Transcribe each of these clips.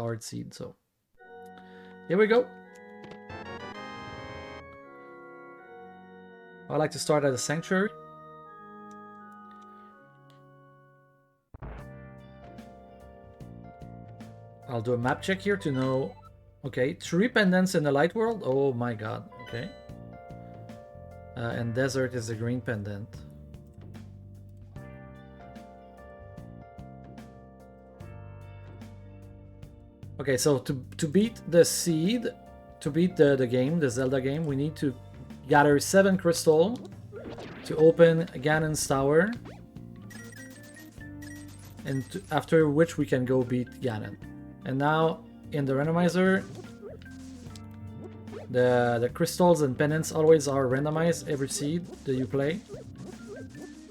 hard seed. So here we go. I like to start at a sanctuary. I'll do a map check here to know. Okay, 3 pendants in the light world. Oh my god. Okay. And desert is the green pendant. Okay, so to beat the seed, to beat the game, the Zelda game, we need to gather 7 crystal to open Ganon's tower, and after which we can go beat Ganon. And now in the randomizer, the crystals and pendants always are randomized every seed that you play.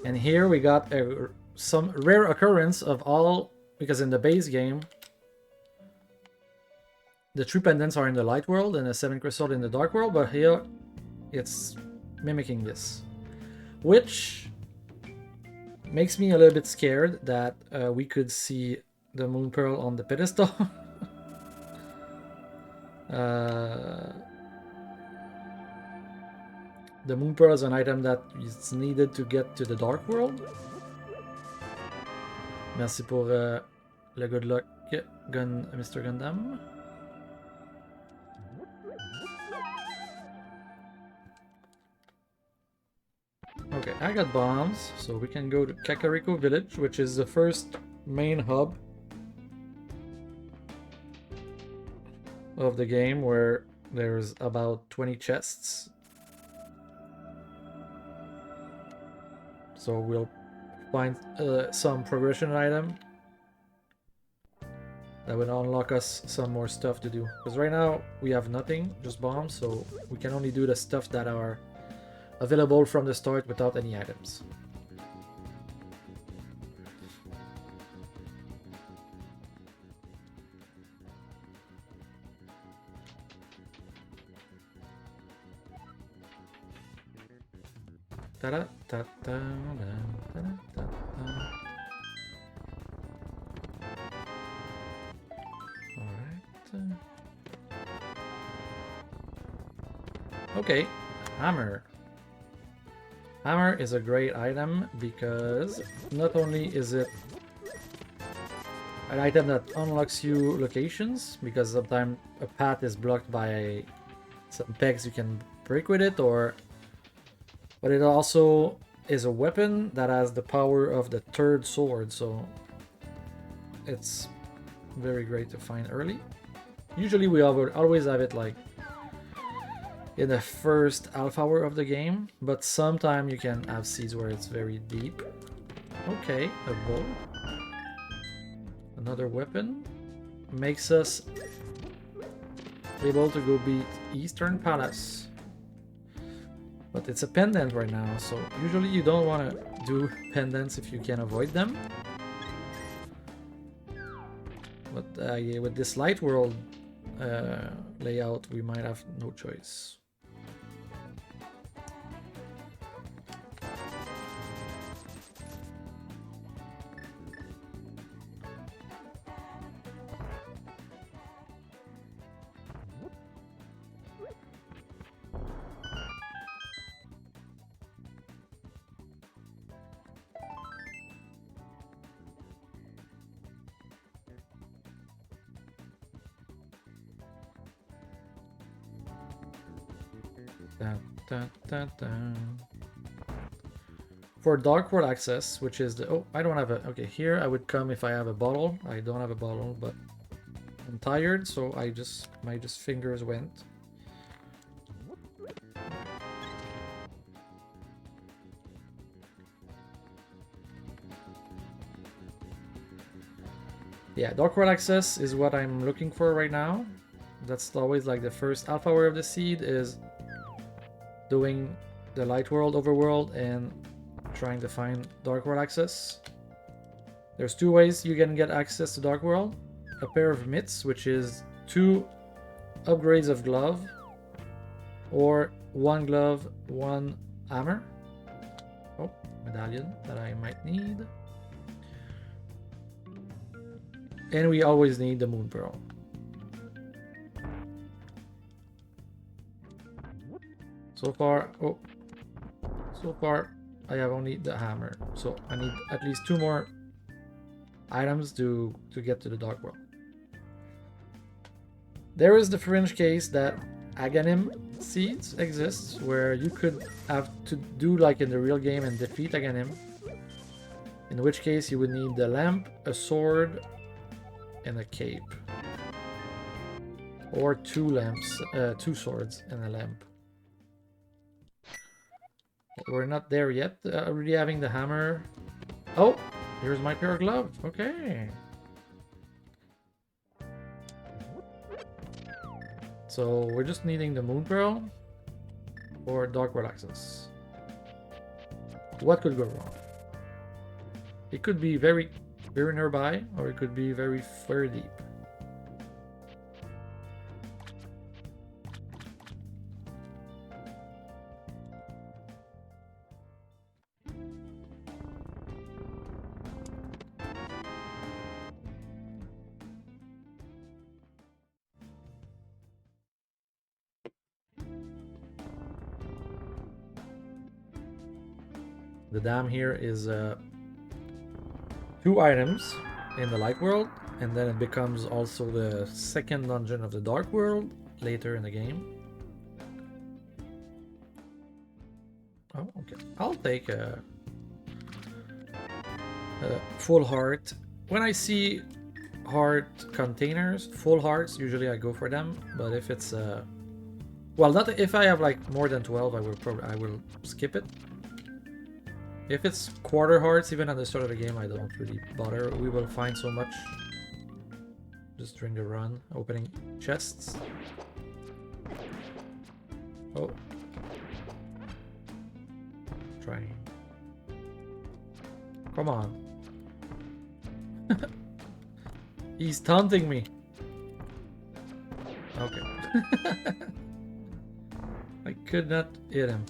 And here we got some rare occurrence of all, because in the base game the 3 pendants are in the light world and the 7 crystals in the dark world, but here it's mimicking this, which makes me a little bit scared that we could see the moon pearl on the pedestal. The moon pearl is an item that is needed to get to the dark world. Merci pour le good luck, Mr. Gundam. Okay, I got bombs, so we can go to Kakariko Village, which is the first main hub of the game, where there's about 20 chests. So we'll find some progression item that will unlock us some more stuff to do. Because right now we have nothing, just bombs, so we can only do the stuff that are available from the start without any items. Ta-da, ta-da, ta-da, ta-da. Alright. Okay, hammer. Hammer is a great item because not only is it an item that unlocks you locations, because sometimes a path is blocked by some pegs you can break with it, but it also is a weapon that has the power of the 3rd sword, so it's very great to find early. Usually we always have it like in the first half hour of the game, but sometimes you can have seeds where it's very deep. Okay, a bow. Another weapon. Makes us able to go beat Eastern Palace. But it's a pendant right now, so usually you don't want to do pendants if you can avoid them. But yeah, with this light world layout, we might have no choice. For Dark World access, which is the... Oh, I don't have a... Okay, here I would come if I have a bottle. I don't have a bottle, but I'm tired, so my fingers went. Yeah, Dark World access is what I'm looking for right now. That's always like the first alpha hour of the seed, is doing the light world overworld and trying to find Dark World access. There's 2 ways you can get access to Dark World. A pair of mitts, which is 2 upgrades of glove, or 1 glove, 1 hammer. Oh, medallion that I might need. And we always need the moon pearl. So far, oh, so far I have only the hammer. So I need at least 2 more items to get to the dark world. There is the fringe case that Aghanim seeds exists, where you could have to do like in the real game and defeat Aghanim. In which case you would need the lamp, a sword, and a cape. Or 2 lamps, 2 swords and a lamp. We're not there yet. Already having the hammer. Oh, here's my pair of gloves. Okay. So we're just needing the moon pearl or dark world access. What could go wrong? It could be very nearby, or it could be very deep. The dam here is 2 items in the light world, and then it becomes also the second dungeon of the dark world later in the game. Oh, okay. I'll take a full heart. When I see heart containers, full hearts, usually I go for them. But if it's well, not if I have like more than 12, I will skip it. If it's quarter hearts, even at the start of the game, I don't really bother. We will find so much just during the run, opening chests. Oh. Trying. Come on. He's taunting me. Okay. I could not hit him.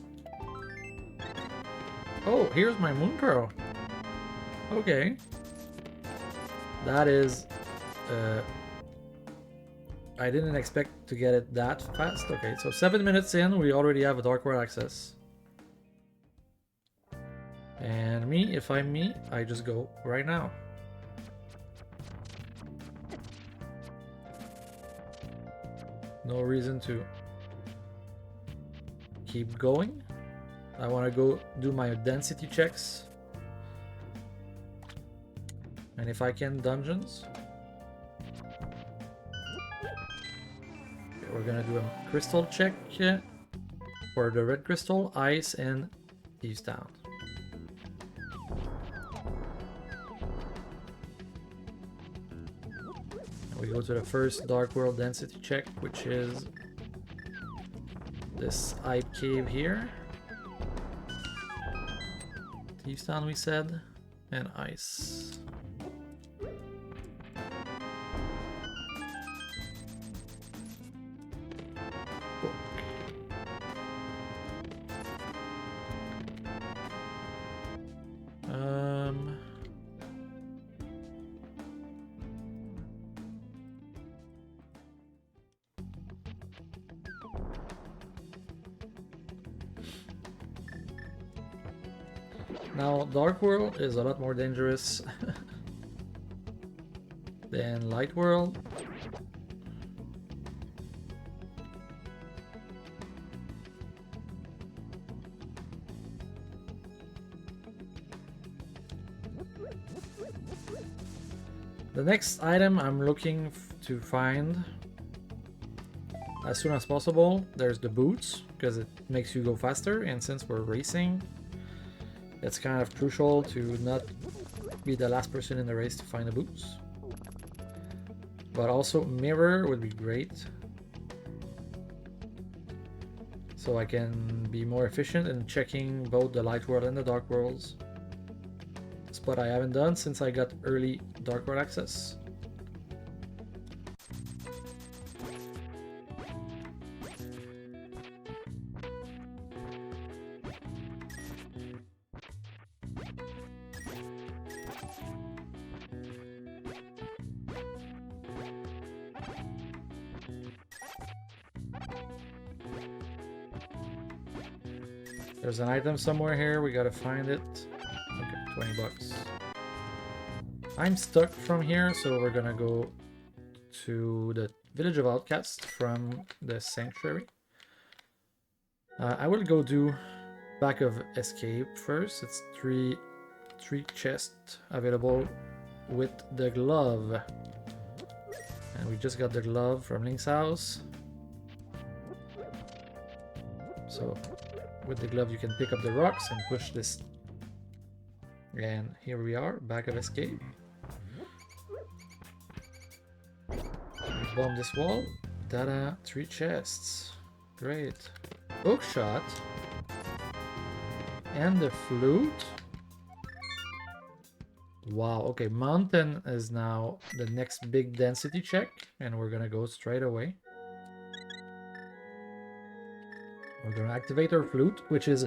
Oh, here's my moon pearl. Okay. That is... I didn't expect to get it that fast. Okay, so 7 minutes in, we already have a dark world access. And me, if I'm me, I just go right now. No reason to keep going. I want to go do my density checks. And if I can, dungeons. Okay, we're gonna do a crystal check for the red crystal, ice, and Thieves Town. And we go to the first dark world density check, which is this eye cave here. Thieves Town, we said, and ice. Book. Now, Dark World is a lot more dangerous than Light World. The next item I'm looking to find as soon as possible, there's the boots, because it makes you go faster, and since we're racing, it's kind of crucial to not be the last person in the race to find the boots. But also mirror would be great, so I can be more efficient in checking both the light world and the dark worlds. Spot I haven't done since I got early dark world access. There's an item somewhere here. We gotta find it. Okay, 20 bucks. I'm stuck from here, so we're gonna go to the Village of Outcasts from the Sanctuary. I will go do Back of Escape first. It's three chests available with the glove. And we just got the glove from Link's house. So with the glove you can pick up the rocks and push this. And here we are, Back of Escape. Bomb this wall. Ta-da! 3 chests. Great. Hook shot. And the flute. Wow, okay, mountain is now the next big density check, and we're gonna go straight away. We're gonna activate our flute, which is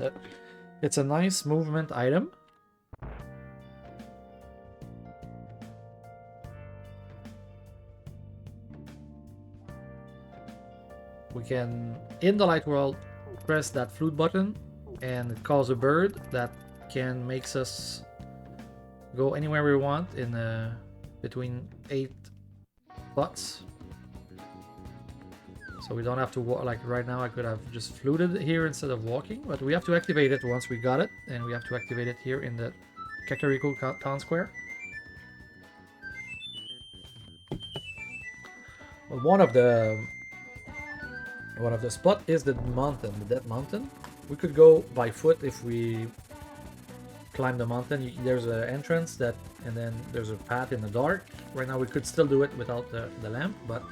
it's a nice movement item. We can, in the light world, press that flute button and it calls a bird that can makes us go anywhere we want in between 8 spots. So we don't have to walk, like right now I could have just fluted here instead of walking, but we have to activate it once we got it, and we have to activate it here in the Kakariko Town Square. Well, one of the spot is the mountain, the Dead Mountain. We could go by foot if we climb the mountain. There's an entrance that, and then there's a path in the dark. Right now we could still do it without the lamp, but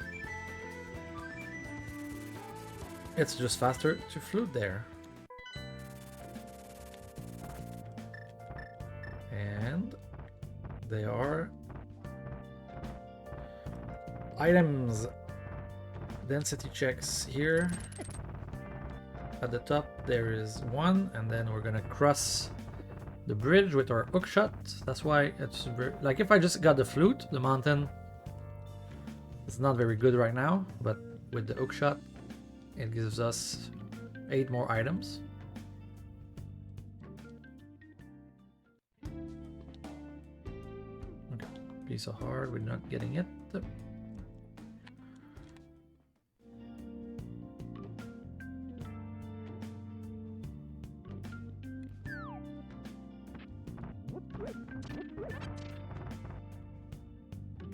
it's just faster to flute there. And they are items. Density checks here. At the top there is one, and then we're gonna cross the bridge with our hook shot. That's why it's like if I just got the flute, the mountain is not very good right now, but with the hook shot it gives us 8 more items. Okay, piece of heart, we're not getting it.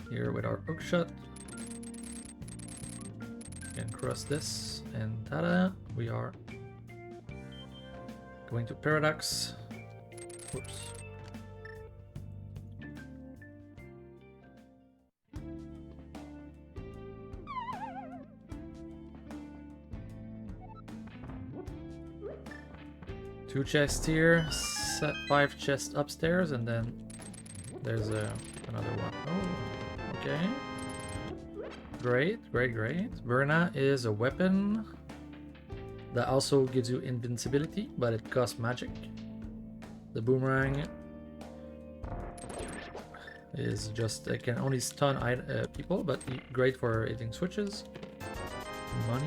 Here with our hook shot, and cross this, and ta-da! We are going to Paradox. Whoops. Two chests here, 5 chests upstairs, and then there's another one. Oh, okay. Great. Burna is a weapon that also gives you invincibility, but it costs magic. The boomerang is just, it can only stun people, but great for hitting switches. Money.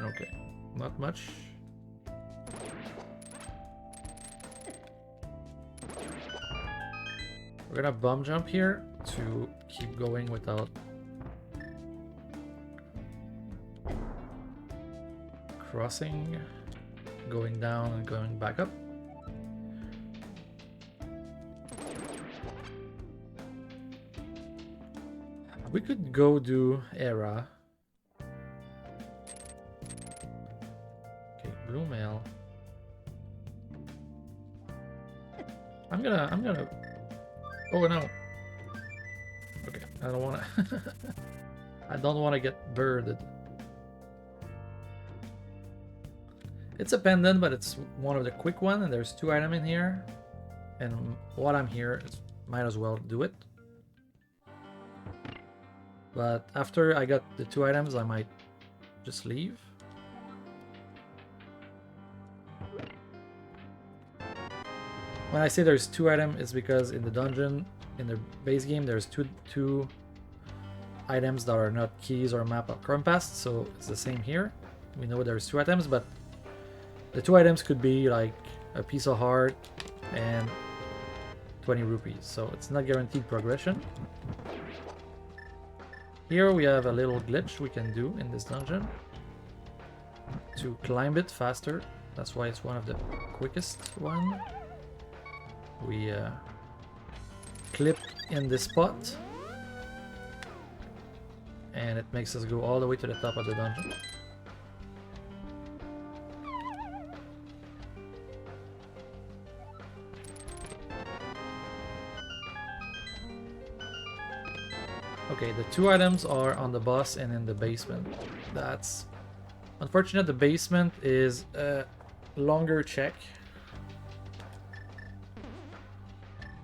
Okay, not much. We're gonna bum jump here to keep going without crossing, going down and going back up. We could go do Era. Okay, blue mail. I'm gonna. Oh no. Okay, I don't wanna. I don't wanna get birded. It's a pendant, but it's one of the quick one, and there's 2 items in here. And while I'm here, might as well do it. But after I got the 2 items, I might just leave. When I say there's 2 items, it's because in the dungeon, in the base game, there's two items that are not keys or map or compass, so it's the same here. We know there's 2 items, but the 2 items could be like a piece of heart and 20 rupees, so it's not guaranteed progression. Here we have a little glitch we can do in this dungeon to climb it faster. That's why it's one of the quickest one. We clip in this spot and it makes us go all the way to the top of the dungeon. Okay, the 2 items are on the boss and in the basement. That's unfortunate. The basement is a longer check,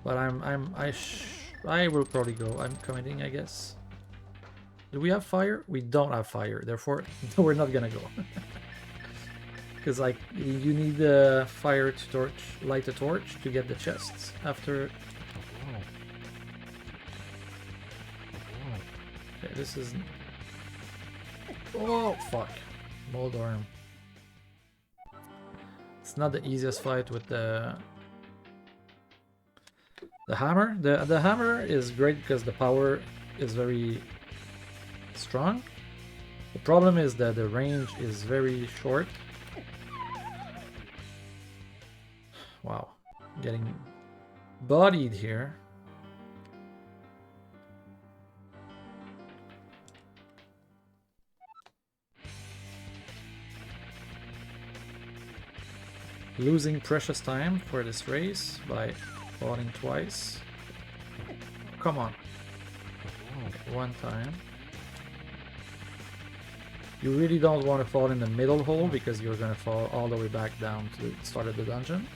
but I will probably go. I'm committing, I guess. Do we have fire? We don't have fire, therefore we're not gonna go. Because like you need the fire to light a torch to get the chests after. Okay, this is. Oh fuck, Moldorm. It's not the easiest fight with the hammer. The hammer is great because the power is very strong. The problem is that the range is very short. Wow, getting bodied here. Losing precious time for this race by falling twice. Come on. Okay, 1 time. You really don't want to fall in the middle hole because you're going to fall all the way back down to the start of the dungeon.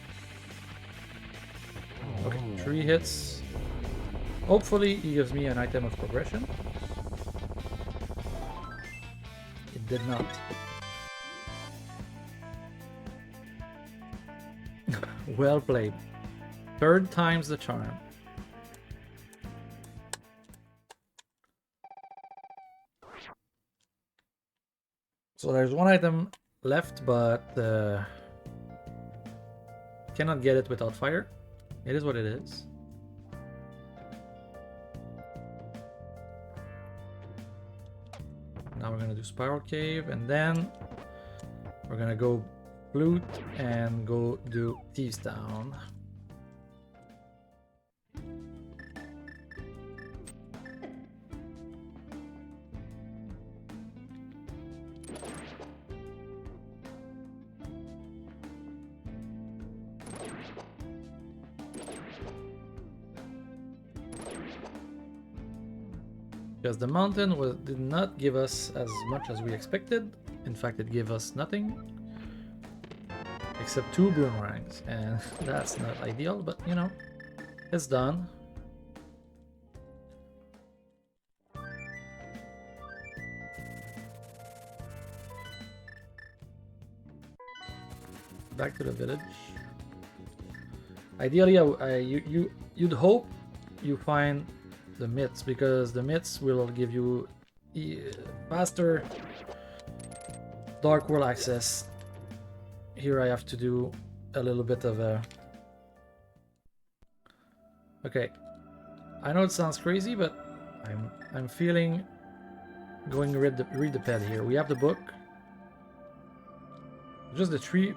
Okay, 3 hits. Hopefully he gives me an item of progression. It did not. Well played. 3rd time's the charm. So there's 1 item left, but cannot get it without fire. It is what it is. Now we're gonna do Spiral Cave, and then we're gonna go Flute and go do Thieves Town. Because the mountain did not give us as much as we expected. In fact, it gave us nothing. Except 2 boomerangs, and that's not ideal, but you know, it's done. Back to the village. Ideally, you'd hope you find the myths, because the myths will give you faster Dark World access. Here I have to do a little bit of a... Okay, I know it sounds crazy, but I'm feeling going to read the pad here. We have the book. Just the 3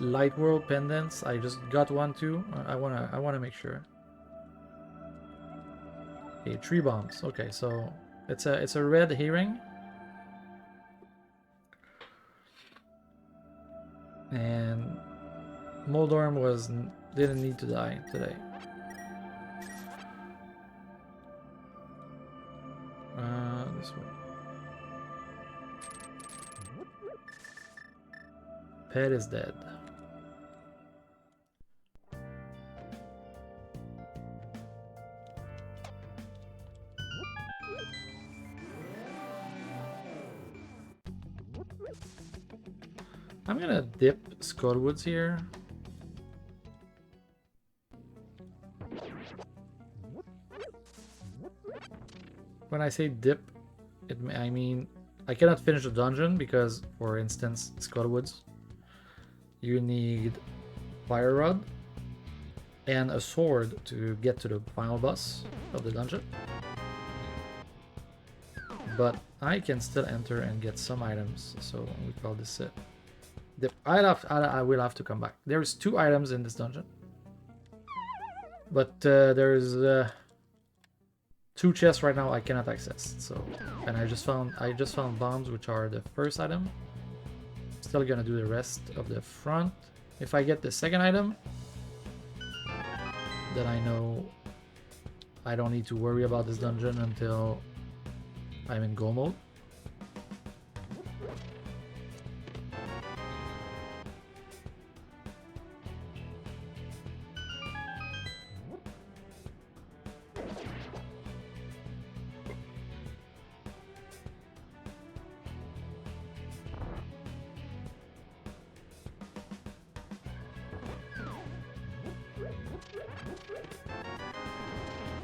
Light World pendants. I just got 1 too. I wanna make sure. Okay, 3 bombs. Okay, so it's a red herring. And Moldorm didn't need to die today. This way. Pet is dead. I'm gonna dip Skullwoods here. When I say dip, I mean I cannot finish the dungeon because, for instance, Skullwoods, you need Fire Rod and a sword to get to the final boss of the dungeon. But I can still enter and get some items, so we call this it. I will have to come back. There's 2 items in this dungeon, but there's 2 chests right now I cannot access. So, and I just found bombs, which are the first item. Still gonna do the rest of the front. If I get the second item, then I know I don't need to worry about this dungeon until I'm in go mode.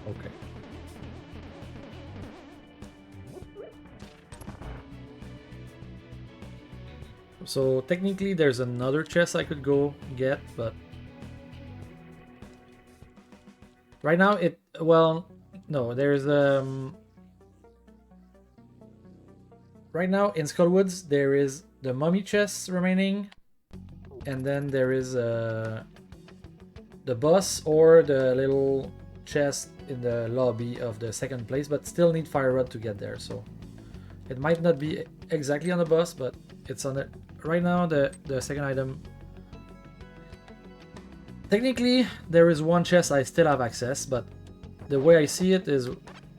Okay. So technically there's another chest I could go get, but right now well, no, there's right now in Skullwoods there is the mummy chests remaining, and then there is the boss or the little chest in the lobby of the second place, but still need Fire Rod to get there. So it might not be exactly on the boss, but it's on it right now. The second item, technically there is one chest I still have access, but the way I see it is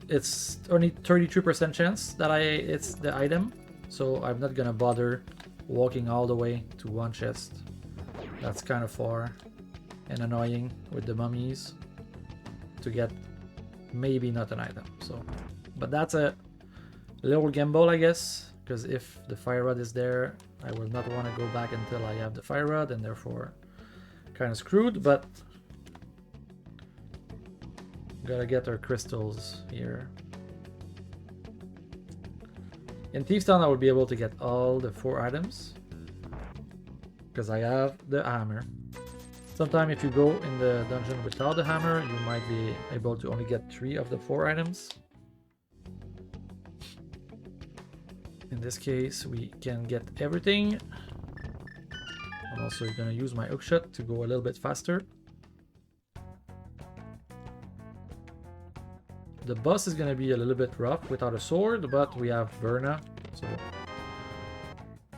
it's only 33% chance that it's the item, so I'm not gonna bother walking all the way to one chest. That's kind of far and annoying with the mummies to get maybe not an item. So, but that's a little gamble, I guess, because if the Fire Rod is there, I will not want to go back until I have the Fire Rod, and therefore kind of screwed. But gotta get our crystals here. In Thieves Town I will be able to get all the 4 items because I have the hammer. Sometimes if you go in the dungeon without the hammer, you might be able to only get 3 of the 4 items. In this case, we can get everything. I'm also going to use my hookshot to go a little bit faster. The boss is going to be a little bit rough without a sword, but we have Verna, so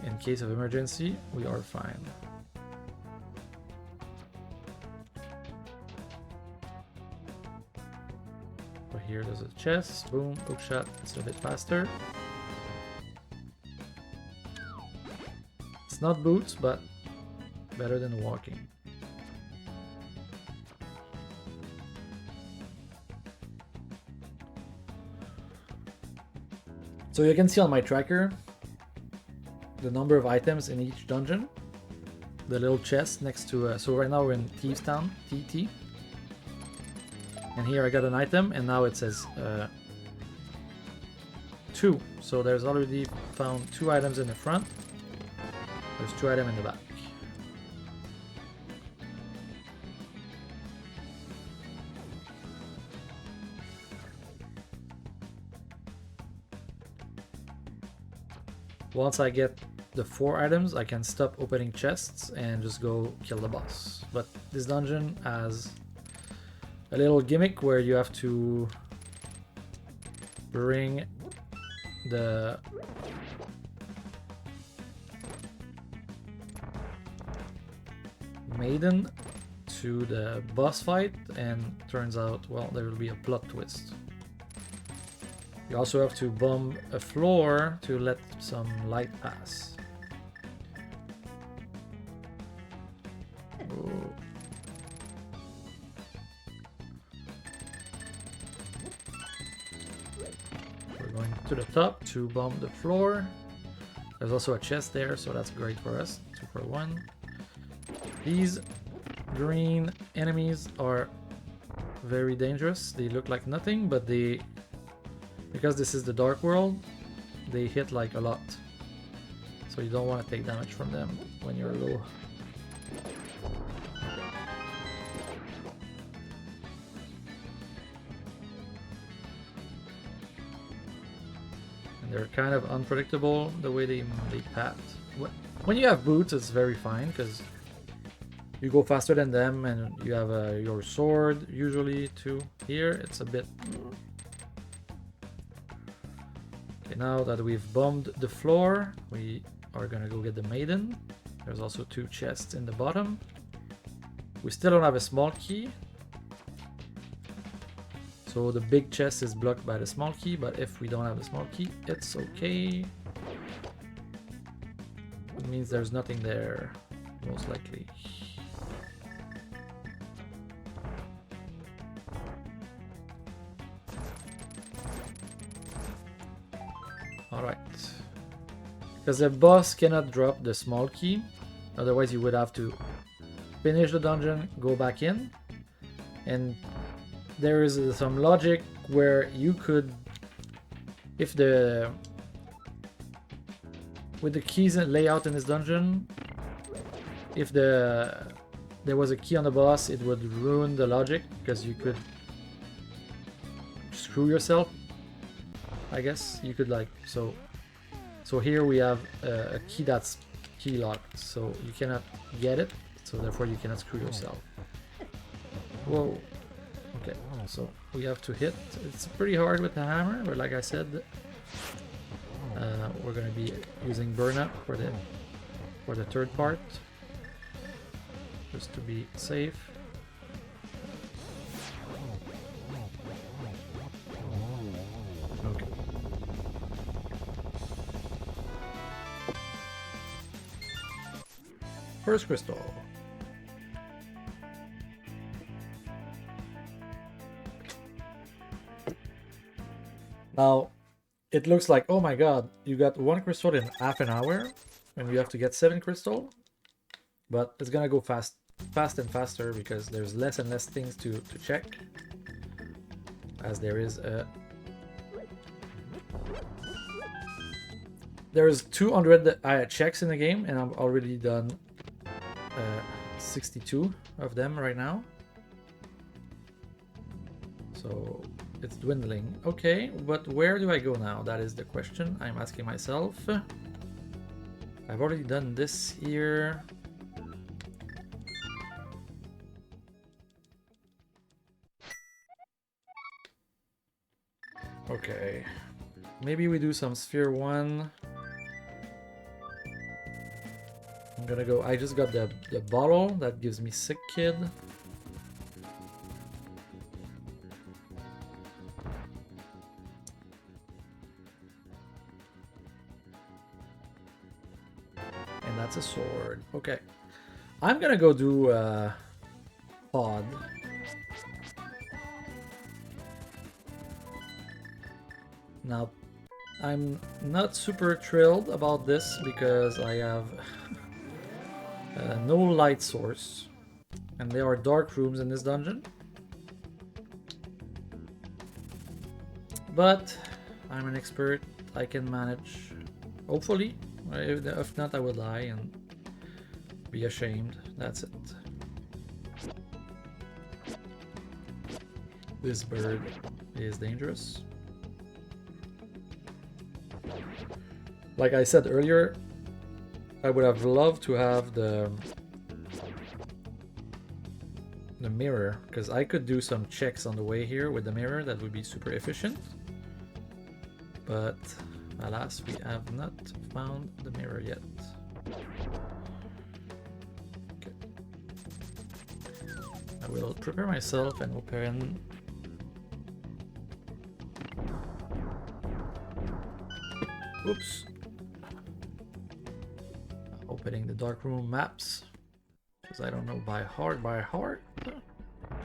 in case of emergency, we are fine. So here there's a chest, boom, hookshot, it's a bit faster. It's not boots, but better than walking. So you can see on my tracker the number of items in each dungeon. The little chest next to, so right now we're in Thieves Town, TT. And here I got an item, and now it says 2. So there's already found 2 items in the front. There's 2 items in the back. Once I get the 4 items, I can stop opening chests and just go kill the boss. But this dungeon has a little gimmick where you have to bring the maiden to the boss fight, and turns out, well, there will be a plot twist. You also have to bomb a floor to let some light pass. Ooh. We're going to the top to bomb the floor. There's also a chest there, so that's great for us. 2 for 1. These green enemies are very dangerous. They look like nothing, but they Because this is the Dark World, they hit like a lot. So you don't want to take damage from them when you're low. And they're kind of unpredictable the way they pat. When you have boots, it's very fine because you go faster than them and you have your sword usually too. Here it's a bit... Okay, now that we've bombed the floor, we are gonna go get the maiden. There's also 2 chests in the bottom. We still don't have a small key. So the big chest is blocked by the small key, but if we don't have the small key, it's okay. It means there's nothing there, most likely. Alright. Because the boss cannot drop the small key, otherwise you would have to finish the dungeon, go back in, and there is some logic where you could, if with the keys and layout in this dungeon, if there was a key on the boss, it would ruin the logic because you could screw yourself, I guess. You could like, so here we have a key that's key locked, so you cannot get it, so therefore you cannot screw yourself. Whoa. Okay, so we have to hit. It's pretty hard with the hammer, but like I said, we're gonna be using burn up for the third part, just to be safe. Okay. First crystal. Now, it looks like, oh my god, you got 1 crystal in half an hour, and you have to get 7 crystal. But it's gonna go fast and faster because there's less and less things to check. As there's 200 checks in the game, and I've already done 62 of them right now. So it's dwindling. Okay, but where do I go now? That is the question I'm asking myself. I've already done this here. Okay, maybe we do some sphere 1. I'm gonna go, I just got the bottle that gives me sick kid. And that's a sword. Okay, I'm gonna go do pod. Now, I'm not super thrilled about this because I have no light source, and there are dark rooms in this dungeon. But I'm an expert, I can manage, hopefully. If not, I will die and be ashamed. That's it. This bird is dangerous. Like I said earlier, I would have loved to have the mirror, because I could do some checks on the way here with the mirror. That would be super efficient. But alas, we have not found the mirror yet. Okay. I will prepare myself and open. Oops. Opening the dark room maps, because I don't know by heart.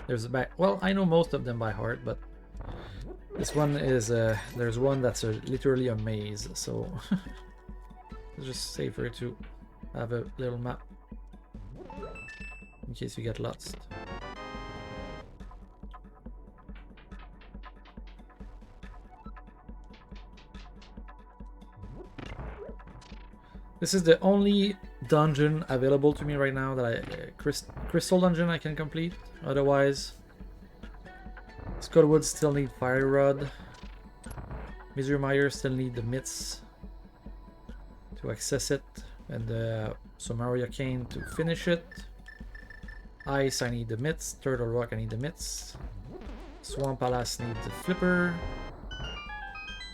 There's a back. Well, I know most of them by heart, but this one is there's one that's literally a maze, so it's just safer to have a little map in case you get lost. This is the only dungeon available to me right now that crystal dungeon I can complete. Otherwise, Skullwood still need Fire Rod. Misery Mire still need the mitts to access it, and the Somaria Cane to finish it. Ice, I need the mitts. Turtle Rock, I need the mitts. Swamp Palace needs the flipper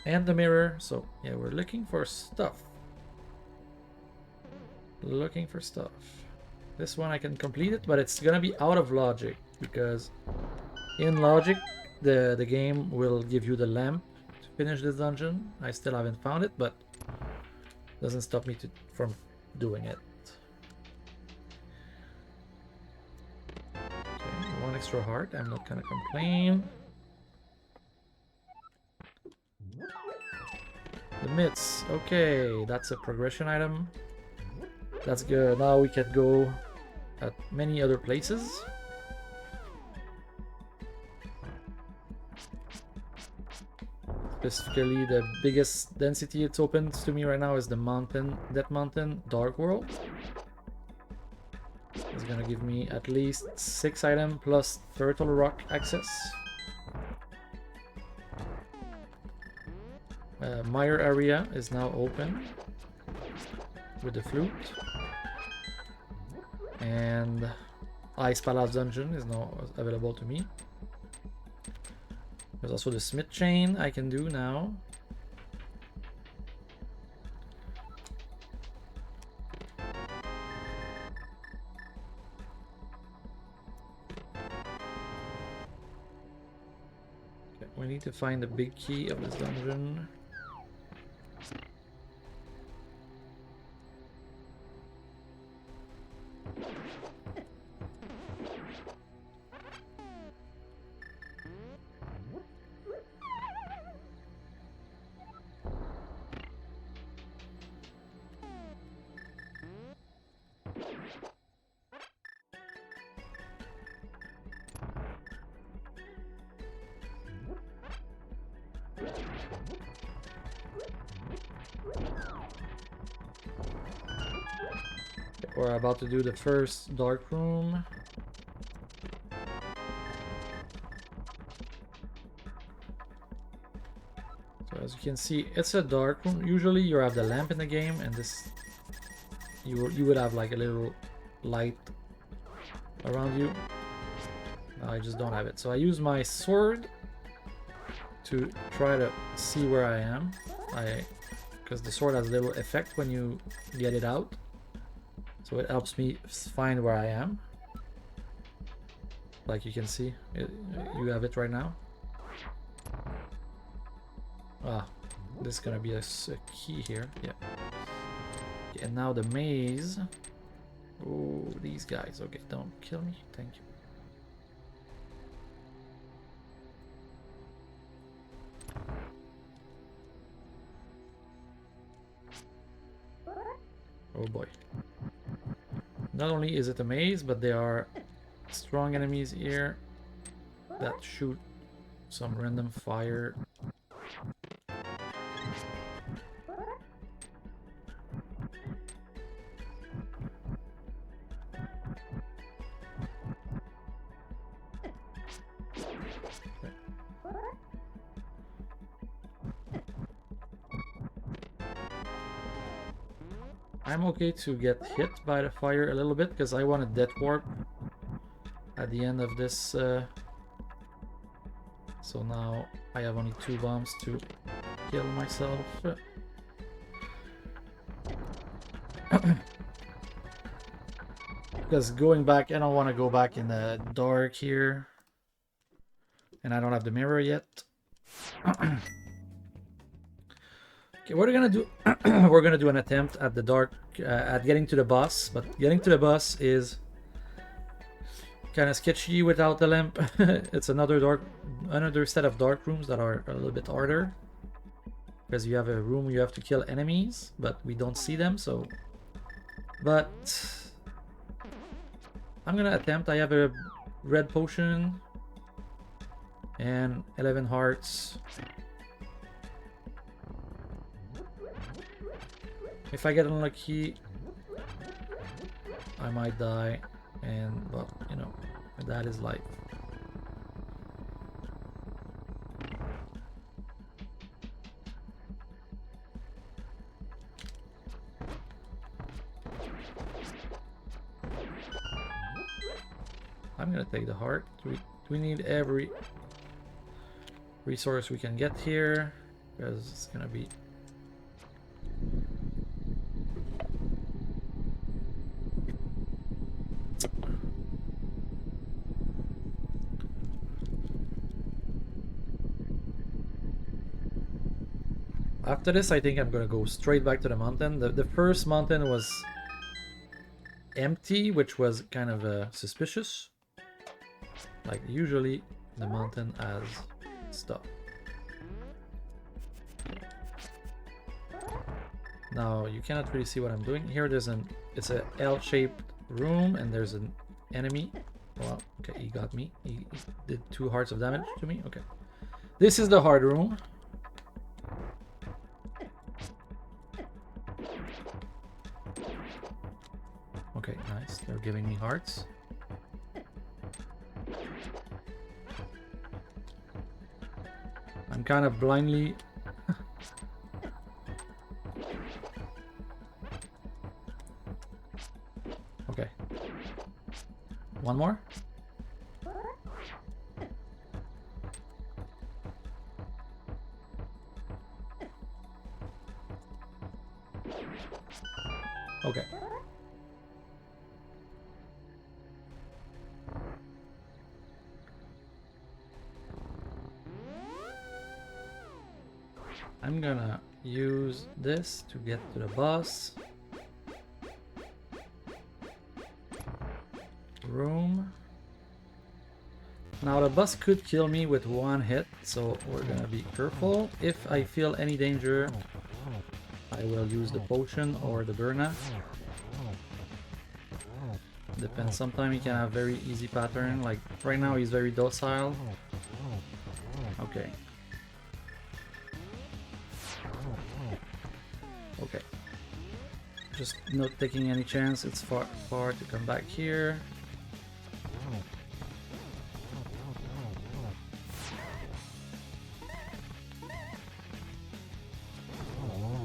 and the mirror. So yeah, we're looking for stuff. Looking for stuff. This one I can complete it, but it's gonna be out of logic, because in logic the game will give you the lamp to finish this dungeon. I still haven't found it, but doesn't stop me from doing it. Okay, one extra heart, I'm not gonna complain. The mitts, okay, that's a progression item. That's good. Now we can go at many other places. Specifically, the biggest density it's open to me right now is the mountain, that mountain, Dark World. It's gonna give me at least 6 items plus Turtle Rock access. Mire area is now open with the flute. And Ice Palace Dungeon is now available to me. There's also the Smith Chain I can do now. Okay, we need to find the big key of this dungeon. We're about to do the first dark room. So as you can see, it's a dark room. Usually you have the lamp in the game, and this you would have like a little light around you. I just don't have it. So I use my sword to try to see where I am. Because the sword has a little effect when you get it out. So it helps me find where I am. Like you can see, you have it right now. Ah, this is gonna be a key here. Yeah. Okay, and now the maze. Oh, these guys. Okay, don't kill me. Thank you. Oh boy. Not only is it a maze, but there are strong enemies here that shoot some random fire. I'm okay to get hit by the fire a little bit because I want a death warp at the end of this. So now I have only 2 bombs to kill myself. Because going back, I don't want to go back in the dark here. And I don't have the mirror yet. Okay, what we're gonna do, we're gonna do an attempt at the dark, at getting to the boss, but getting to the boss is kind of sketchy without the lamp. It's another set of dark rooms that are a little bit harder, because you have a room where you have to kill enemies, but we don't see them. So, but I'm gonna attempt. I have a red potion and 11 hearts. If I get unlucky, I might die, but you know, that is life. I'm gonna take the heart. We need every resource we can get here, because it's gonna be after this. I think I'm gonna go straight back to the mountain. The first mountain was empty, which was kind of suspicious. Like usually the mountain has stuff. Now you cannot really see what I'm doing here. It's a L-shaped room, and there's an enemy. Well, okay, he got me. He did 2 hearts of damage to me. Okay, this is the hard room. Okay, nice. They're giving me hearts. I'm kind of blindly. Okay. One more. Okay. I'm gonna use this to get to the boss room. Now the boss could kill me with 1 hit, so we're gonna be careful. If I feel any danger, I will use the potion or the burna. Depends. Sometimes he can have very easy pattern. Like right now he's very docile. Okay. Okay. Just not taking any chance. It's far to come back here.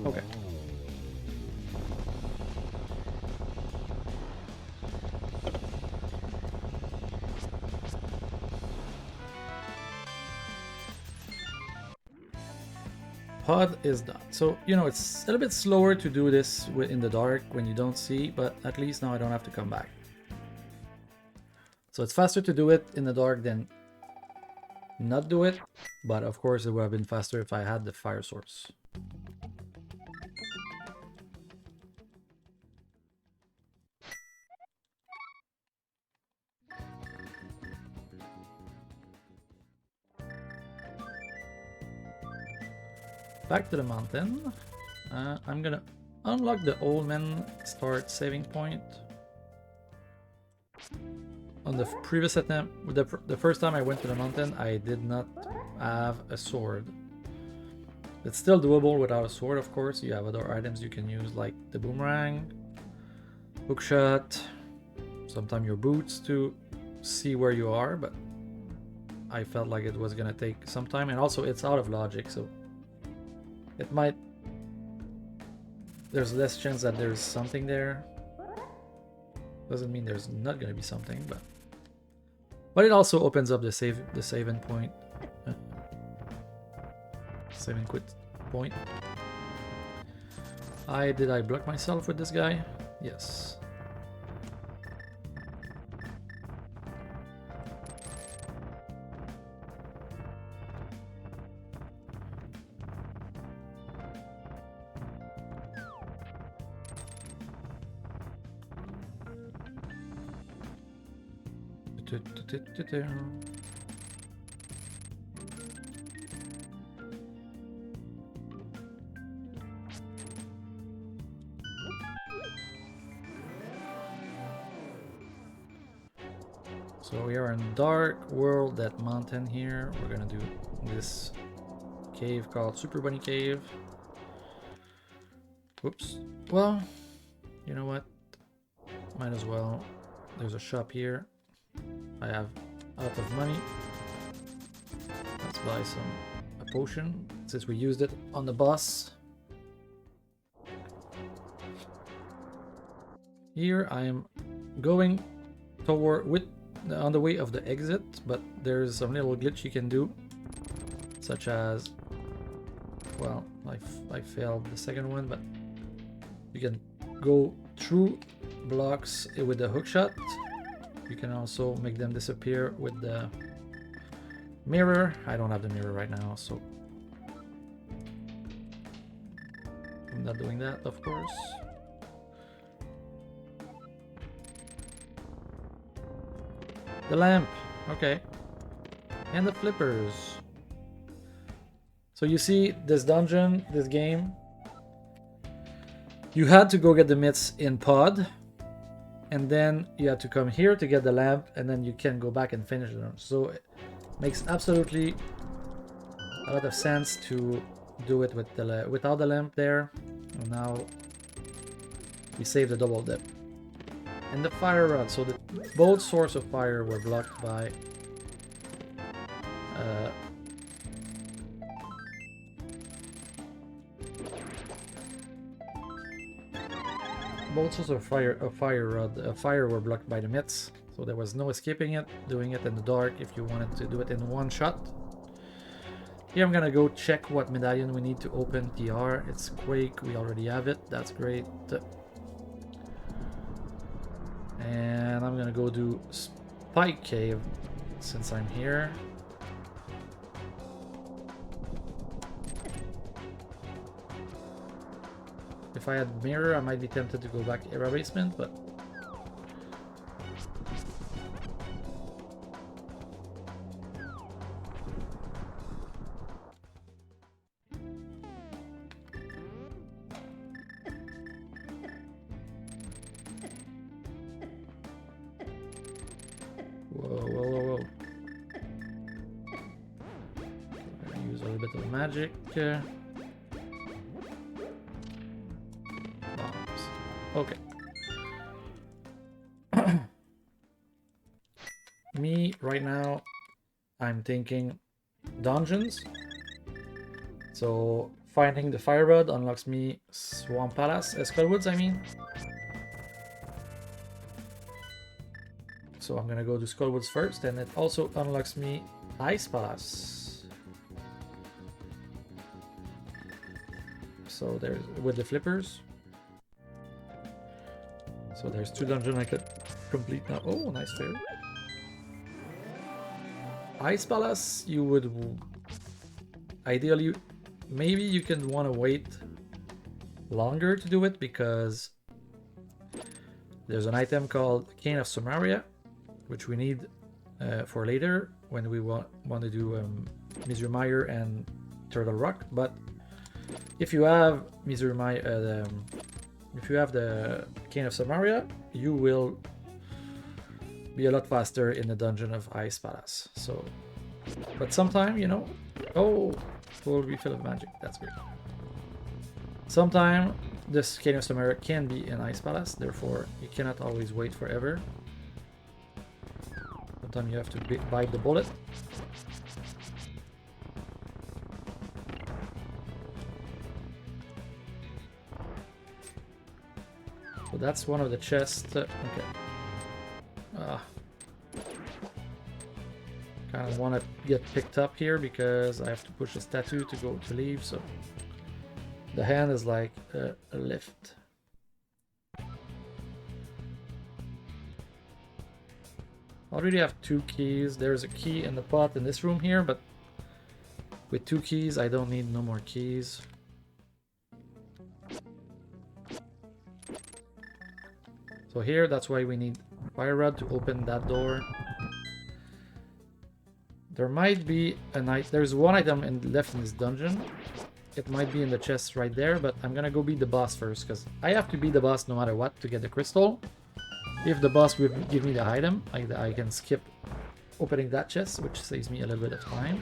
Okay. Pod is done. So, you know, it's a little bit slower to do this in the dark when you don't see, but at least now I don't have to come back. So it's faster to do it in the dark than not do it, but of course it would have been faster if I had the fire source. Back to the mountain. I'm gonna unlock the old man start saving point. On the previous attempt, the first time I went to the mountain, I did not have a sword. It's still doable without a sword, of course. You have other items you can use, like the boomerang, hookshot, sometimes your boots to see where you are, but I felt like it was gonna take some time, and also it's out of logic, so it might... There's less chance that there's something there. Doesn't mean there's not gonna be something, but it also opens up the saving point. Save and quit point. Did I block myself with this guy? Yes. So we are in Dark World, that mountain here. We're gonna do this cave called Super Bunny Cave. Whoops. Well, you know what? Might as well. There's a shop here. I have a lot of money. Let's buy a potion since we used it on the boss. Here I am going toward on the way of the exit, but there's some little glitch you can do, such as, well, I failed the second one, but you can go through blocks with the hook shot. You can also make them disappear with the mirror. I don't have the mirror right now, so I'm not doing that, of course. The lamp, okay. And the flippers. So you see, this dungeon, this game, you had to go get the mitts in pod, and then you had to come here to get the lamp, and then you can go back and finish them. So it makes absolutely a lot of sense to do it with the without the lamp there. And now we save the double dip. And the fire rod, so the both sources of fire were blocked by both sources of fire were blocked by the mitts, so there was no escaping it, doing it in the dark if you wanted to do it in one shot. Here I'm gonna go check what medallion we need to open TR. It's Quake, we already have it, that's great. And I'm gonna go do Spike Cave since I'm here. If I had mirror, I might be tempted to go back era basement, but whoa. Use a little bit of magic. Okay. Me, right now, I'm thinking dungeons. So, finding the fire rod unlocks me Swamp Palace, Skullwoods, I mean. So I'm gonna go to Skullwoods first, and it also unlocks me Ice Palace. So there's, with the flippers. So there's 2 dungeons I could complete now. Oh, nice fairy. Ice Palace, you would ideally, maybe you can want to wait longer to do it because there's an item called Cane of Samaria, which we need for later when we want to do Misery Mire and Turtle Rock. But if you have Misery Mire, if you have the Cane of Samaria, you will be a lot faster in the dungeon of Ice Palace. So, but sometime, you know, oh, full refill of magic. That's great. Sometime this Cane of Samaria can be in Ice Palace, therefore you cannot always wait forever. Sometimes you have to bite the bullet. So that's one of the chests. Okay. Kind of want to get picked up here because I have to push a statue to go to leave. So the hand is like a lift. Already have 2 keys. There's a key in the pot in this room here, but with 2 keys, I don't need no more keys. So here, that's why we need fire rod to open that door. There might be there's one item left in this dungeon. It might be in the chest right there, but I'm gonna go beat the boss first because I have to beat the boss no matter what to get the crystal. If the boss will give me the item, I can skip opening that chest, which saves me a little bit of time.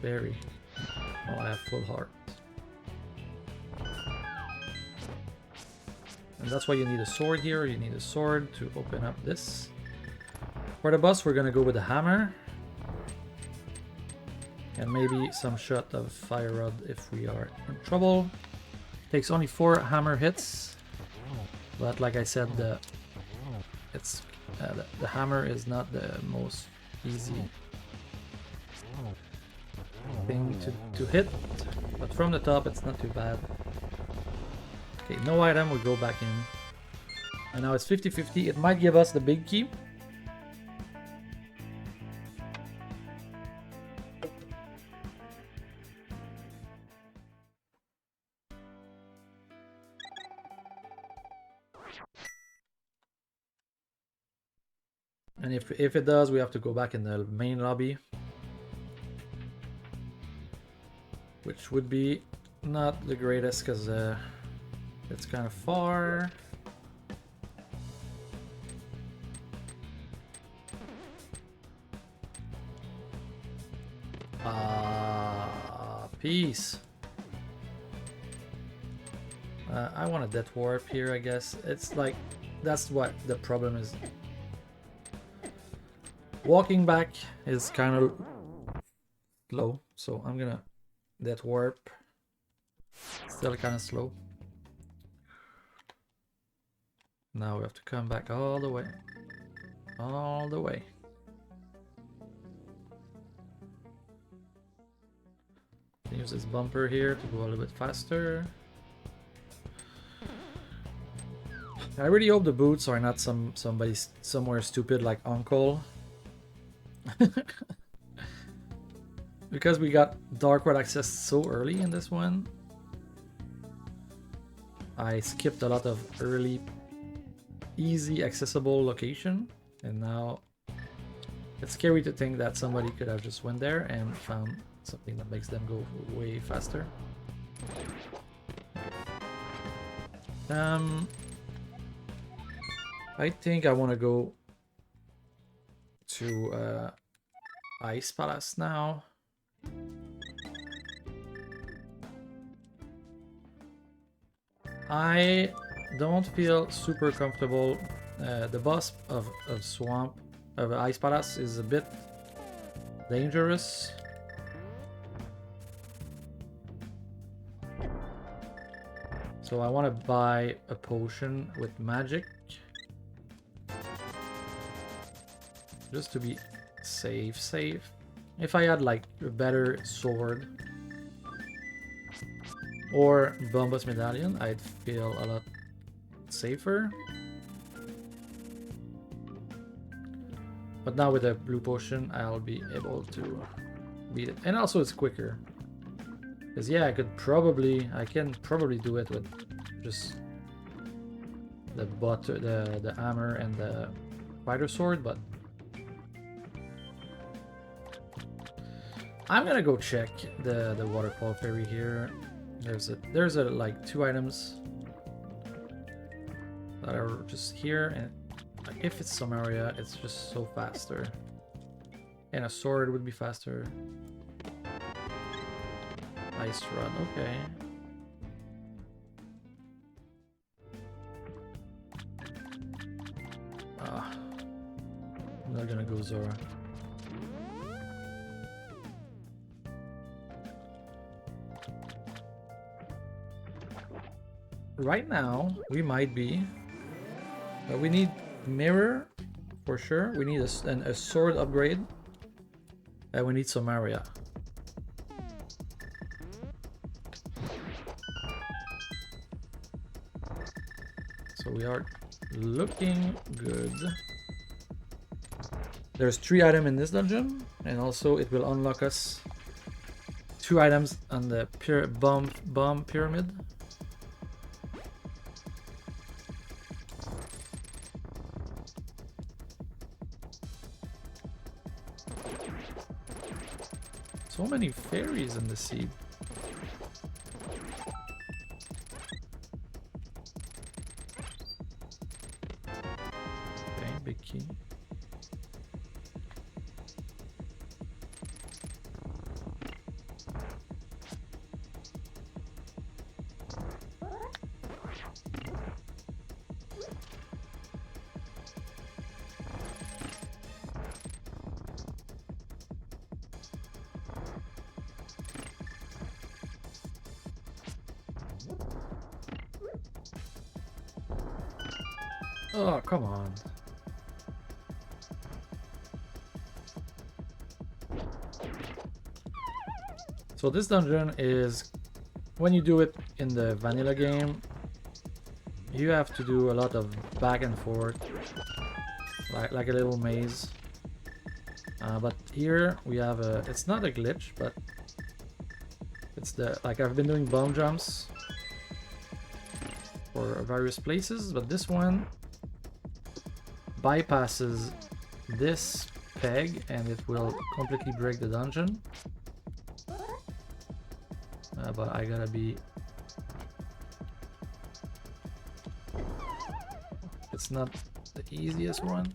Berry. Oh, I have full heart. And that's why you need a sword here. You need a sword to open up this. For the boss, we're gonna go with the hammer. And maybe some shot of fire rod if we are in trouble. Takes only 4 hammer hits. But like I said, the hammer is not the most easy thing to hit. But from the top, it's not too bad. Okay, no item, we go back in. And now it's 50-50. It might give us the big key. And if it does, we have to go back in the main lobby. Which would be not the greatest because it's kind of far. Peace. I want a death warp here, I guess. It's like, that's what the problem is. Walking back is kind of slow, so I'm gonna death warp. Still kind of slow. Now we have to come back all the way. All the way. Use this bumper here to go a little bit faster. I really hope the boots are not somebody somewhere stupid like Uncle. Because we got Dark World access so early in this one. I skipped a lot of early, easy accessible location, and now it's scary to think that somebody could have just went there and found something that makes them go way faster. I think I want to go to Ice Palace now. I don't feel super comfortable. The boss of Ice Palace is a bit dangerous. So I want to buy a potion with magic. Just to be safe. If I had like a better sword or Bombus Medallion, I'd feel a lot safer. But now with a blue potion, I'll be able to beat it. And also it's quicker. Because yeah, I can probably do it with just the hammer and the fighter sword, but I'm gonna go check the waterfall fairy here. There's like 2 items that are just here, and if it's some area, it's just so faster. And a sword would be faster. Ice rod, okay. I'm not gonna go Zora. Right now, we might be, but we need mirror for sure. We need a sword upgrade, and we need some area. So we are looking good. There's 3 items in this dungeon, and also it will unlock us 2 items on the bomb pyramid. So many fairies in the sea. Okay, big key. Oh, come on. So this dungeon is, when you do it in the vanilla game, you have to do a lot of back and forth, like a little maze. But here we have a, it's not a glitch, but it's the, like I've been doing bomb jumps for various places, but this one bypasses this peg and it will completely break the dungeon. But I gotta be... It's not the easiest one.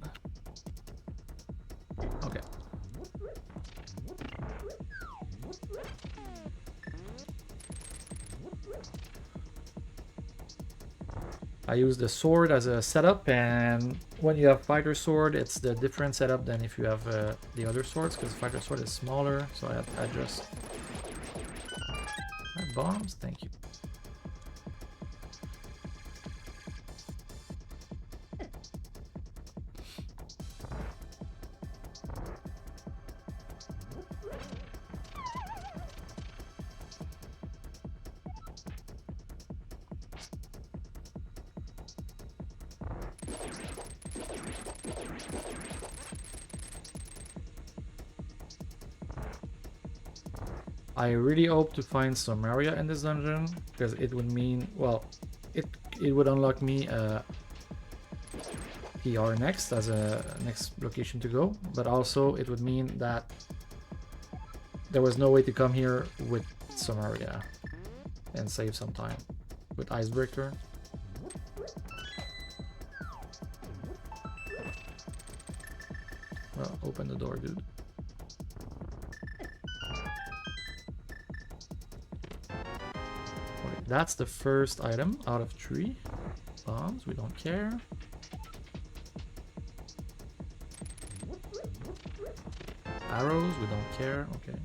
Okay. I use the sword as a setup, and when you have fighter sword, it's the different setup than if you have the other swords, because fighter sword is smaller, so I have to adjust. Bombs, thank you. I really hope to find some area in this dungeon, because it would mean, well, it would unlock me a PR next as a next location to go, but also it would mean that there was no way to come here with some area and save some time with Icebreaker. Well, open the door, dude. That's the first item out of 3. Bombs, we don't care. Arrows, we don't care. Okay.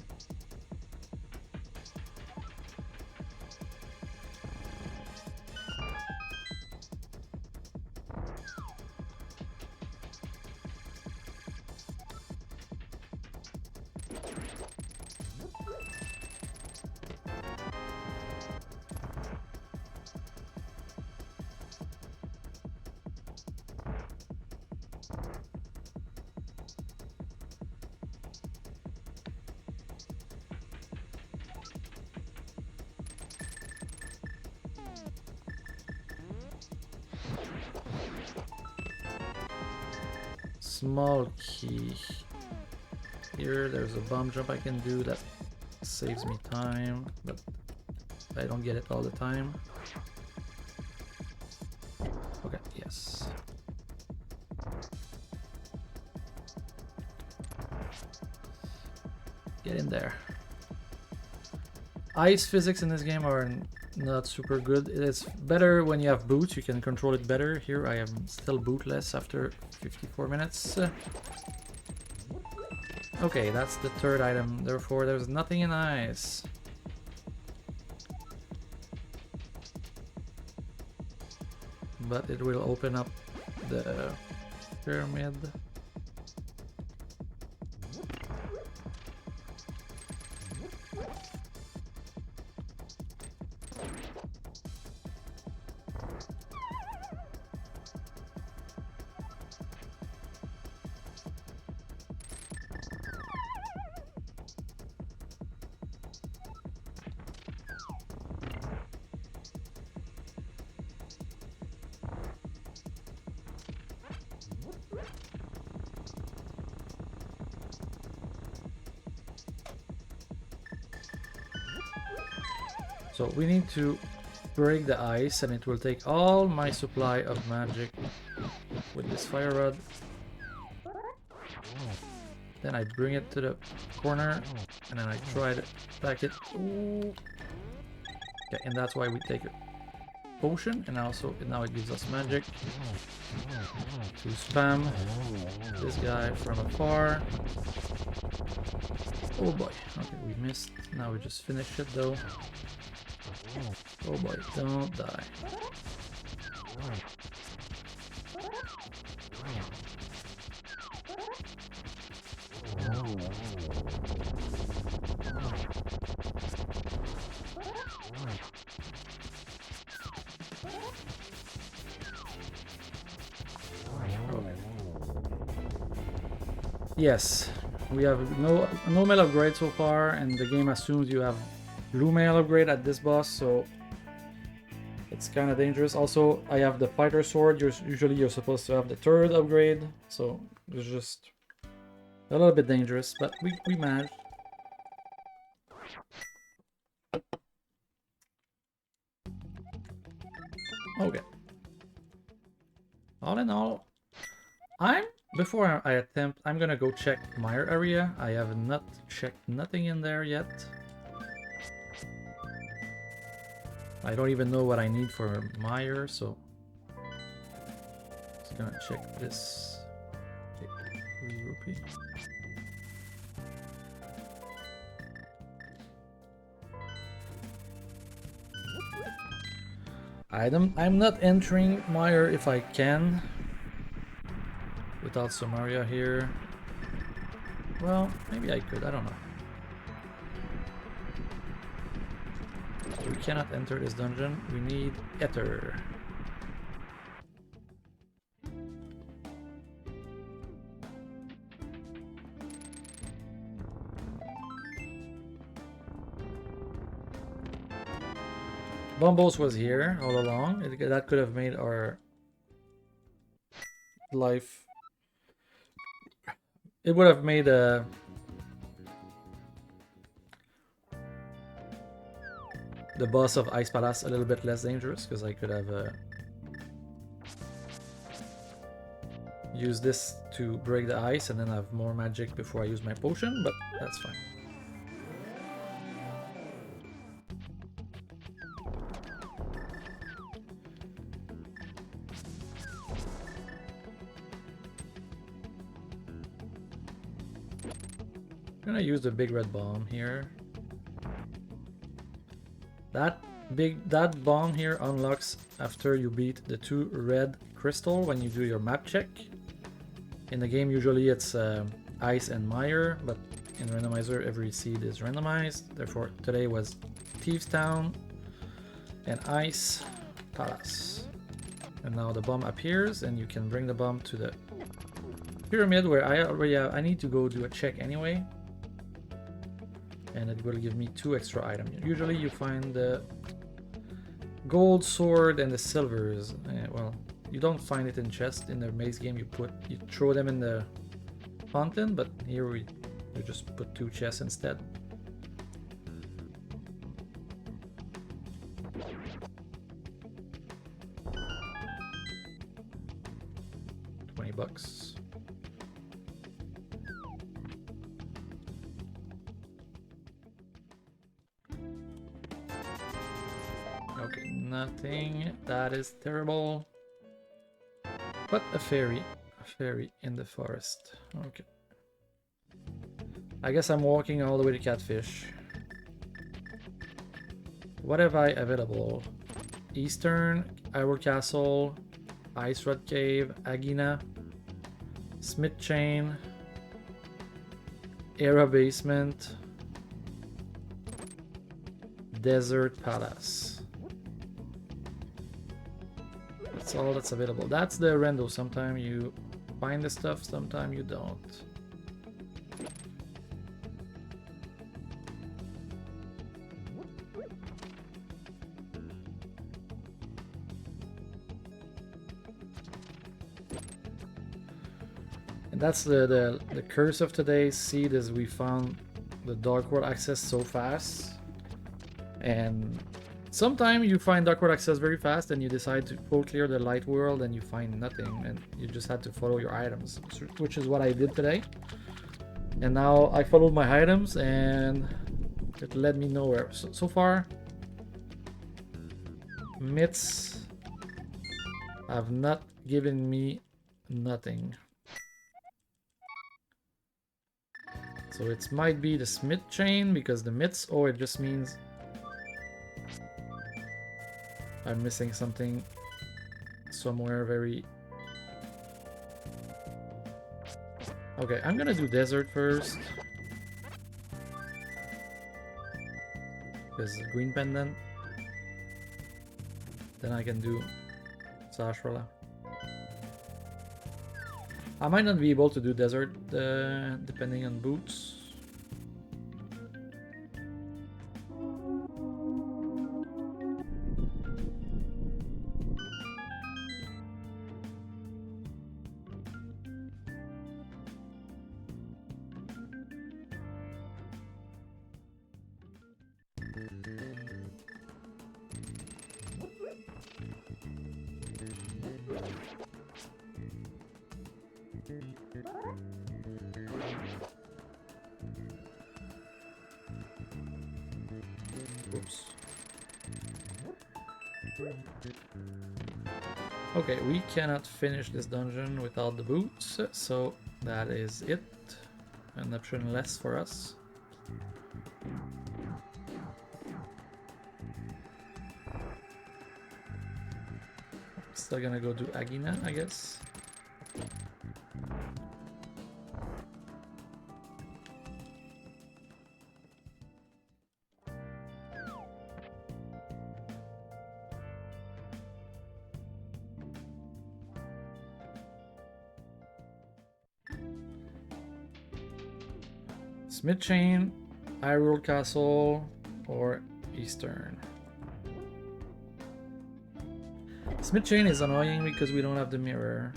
Small key. Here, there's a bomb jump I can do that saves me time, but I don't get it all the time. Okay, yes. Get in there. Ice physics in this game are not super good. It's better when you have boots, you can control it better. Here I am still bootless after 54 minutes. Okay, that's the third item, therefore there's nothing in ice. But it will open up the pyramid. So we need to break the ice, and it will take all my supply of magic with this fire rod. Then I bring it to the corner, and then I try to attack it. Ooh. Okay, and that's why we take a potion, and also now it gives us magic to spam this guy from afar. Oh boy, okay, we missed. Now we just finish it though. Oh boy, don't die. Yes, we have no male upgrade so far, and the game assumes you have blue male upgrade at this boss, so it's kind of dangerous. Also, I have the fighter sword. Usually you're supposed to have the third upgrade, so it's just a little bit dangerous, but we managed. Okay. All in all, before I attempt, I'm gonna go check my area. I have not checked nothing in there yet. I don't even know what I need for Meyer, so just gonna check this. Okay, 3 rupee. I'm not entering Meyer if I can without Samaria here. Well, maybe I could, I don't know. We cannot enter this dungeon. We need Ether. Bumbos was here all along. That could have made our life... It would have made the boss of Ice Palace a little bit less dangerous, because I could have used this to break the ice and then have more magic before I use my potion, but that's fine. I'm gonna use the big red bomb here. That bomb here unlocks after you beat the 2 red crystal when you do your map check. In the game usually it's ice and mire, but in Randomizer every seed is randomized. Therefore today was Thieves Town and Ice Palace. And now the bomb appears and you can bring the bomb to the pyramid where I need to go do a check anyway. And it will give me 2 extra items. Usually you find the gold sword and the silvers. Well, you don't find it in chest. In the maze game you throw them in the fountain, but here we just put 2 chests instead. $20. Okay, nothing. That is terrible. But a fairy in the forest. Okay. I guess I'm walking all the way to Catfish. What have I available? Eastern, Iroh Castle, Ice Rod Cave, Agina, Smith Chain, Era Basement, Desert Palace. That's all that's available. That's the rando. Sometimes you find the stuff, sometimes you don't. And that's the curse of today's seed, is we found the Dark World access so fast. And sometimes you find Dark World access very fast and you decide to full clear the Light World and you find nothing and you just had to follow your items, which is what I did today. And now I followed my items and it led me nowhere. So far, myths have not given me nothing. So it might be the Smith Chain, because the myths, oh, it just means I'm missing something somewhere very... Okay, I'm gonna do Desert first. Because Green Pendant. Then I can do Sashwala. I might not be able to do desert depending on boots. Oops. Okay, we cannot finish this dungeon without the boots, so that is it. An option less for us. Still gonna go do Agina, I guess. Smith Chain, Hyrule Castle, or Eastern. Smith Chain is annoying because we don't have the mirror.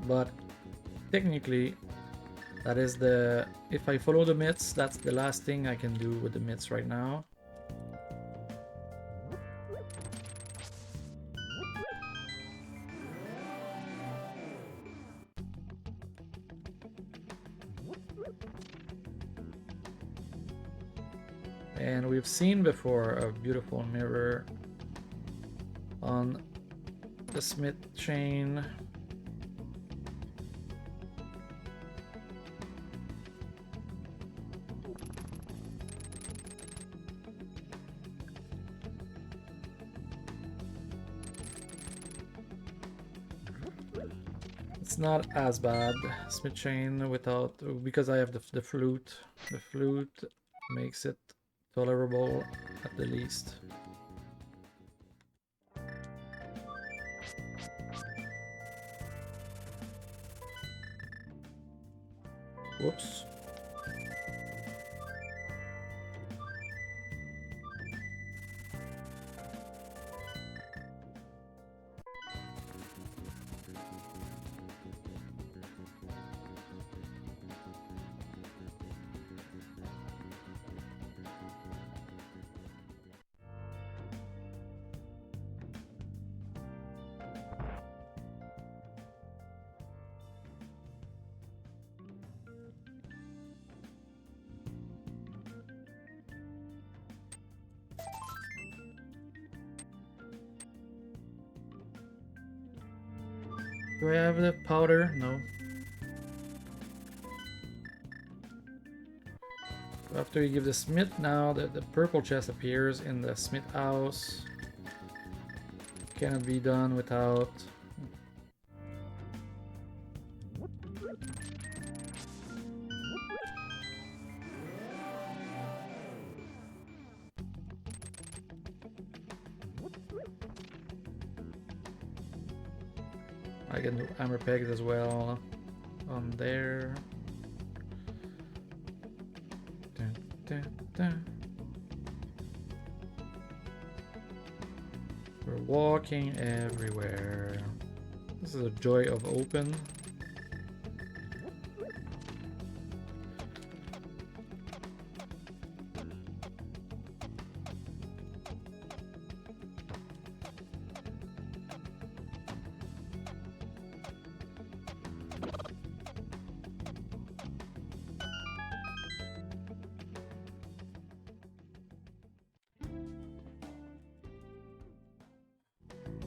But technically, that is the... if I follow the myths, that's the last thing I can do with the myths right now. And we've seen before a beautiful mirror on the Smith Chain. It's not as bad, Smith Chain, without, because I have the flute. The flute makes it tolerable at the least. Whoops. Do I have the powder? No. After you give the smith now, the purple chest appears in the smith house. Cannot be done without... I can do hammer pegs as well on there. Dun, dun, dun. We're walking everywhere. This is a joy of open.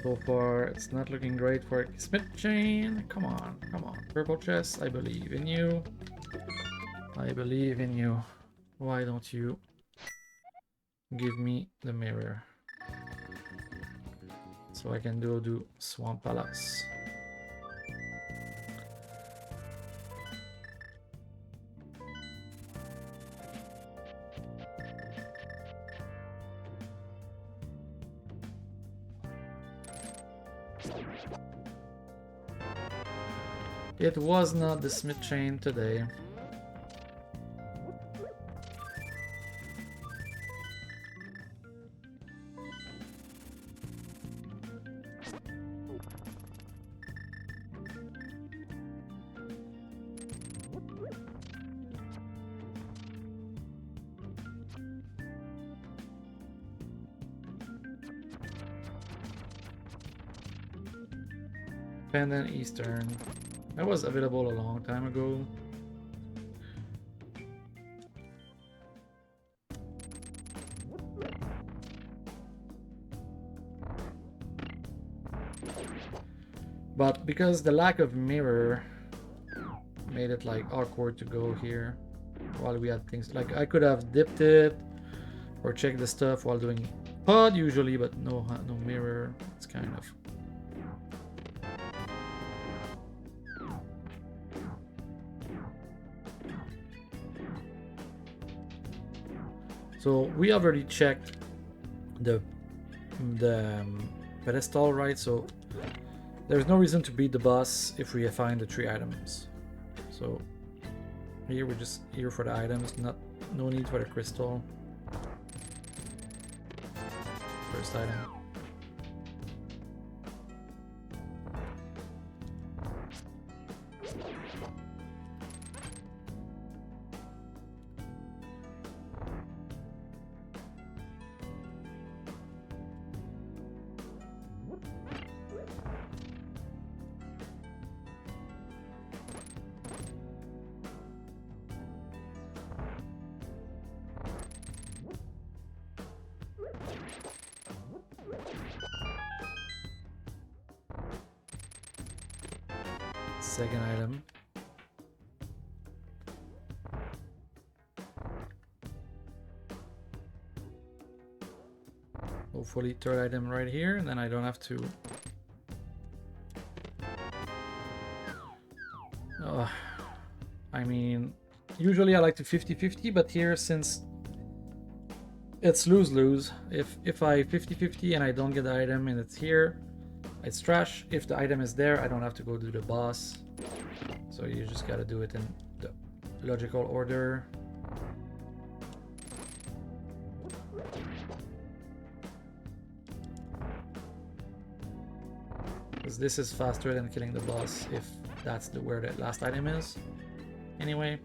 So far, it's not looking great for Smith Chain. Come on, come on. Purple chest, I believe in you. I believe in you. Why don't you give me the mirror. So I can do Swamp Palace. It was not the Smith chain today. Pendant Eastern. That was available a long time ago. But because the lack of mirror made it like awkward to go here while we had things like I could have dipped it or checked the stuff while doing pod usually, but no mirror. It's kind of so we already checked the pedestal, right? So there's no reason to beat the boss if we find the 3 items. So here we're just here for the items, no need for the crystal. First item. Second item. Hopefully third item right here, and then I don't have to I mean, usually I like to 50-50, but here since it's lose-lose, if I 50-50 and I don't get the item and it's here, it's trash. If the item is there, I don't have to go do the boss. So you just gotta do it in the logical order. Because this is faster than killing the boss if that's where the last item is. Anyway.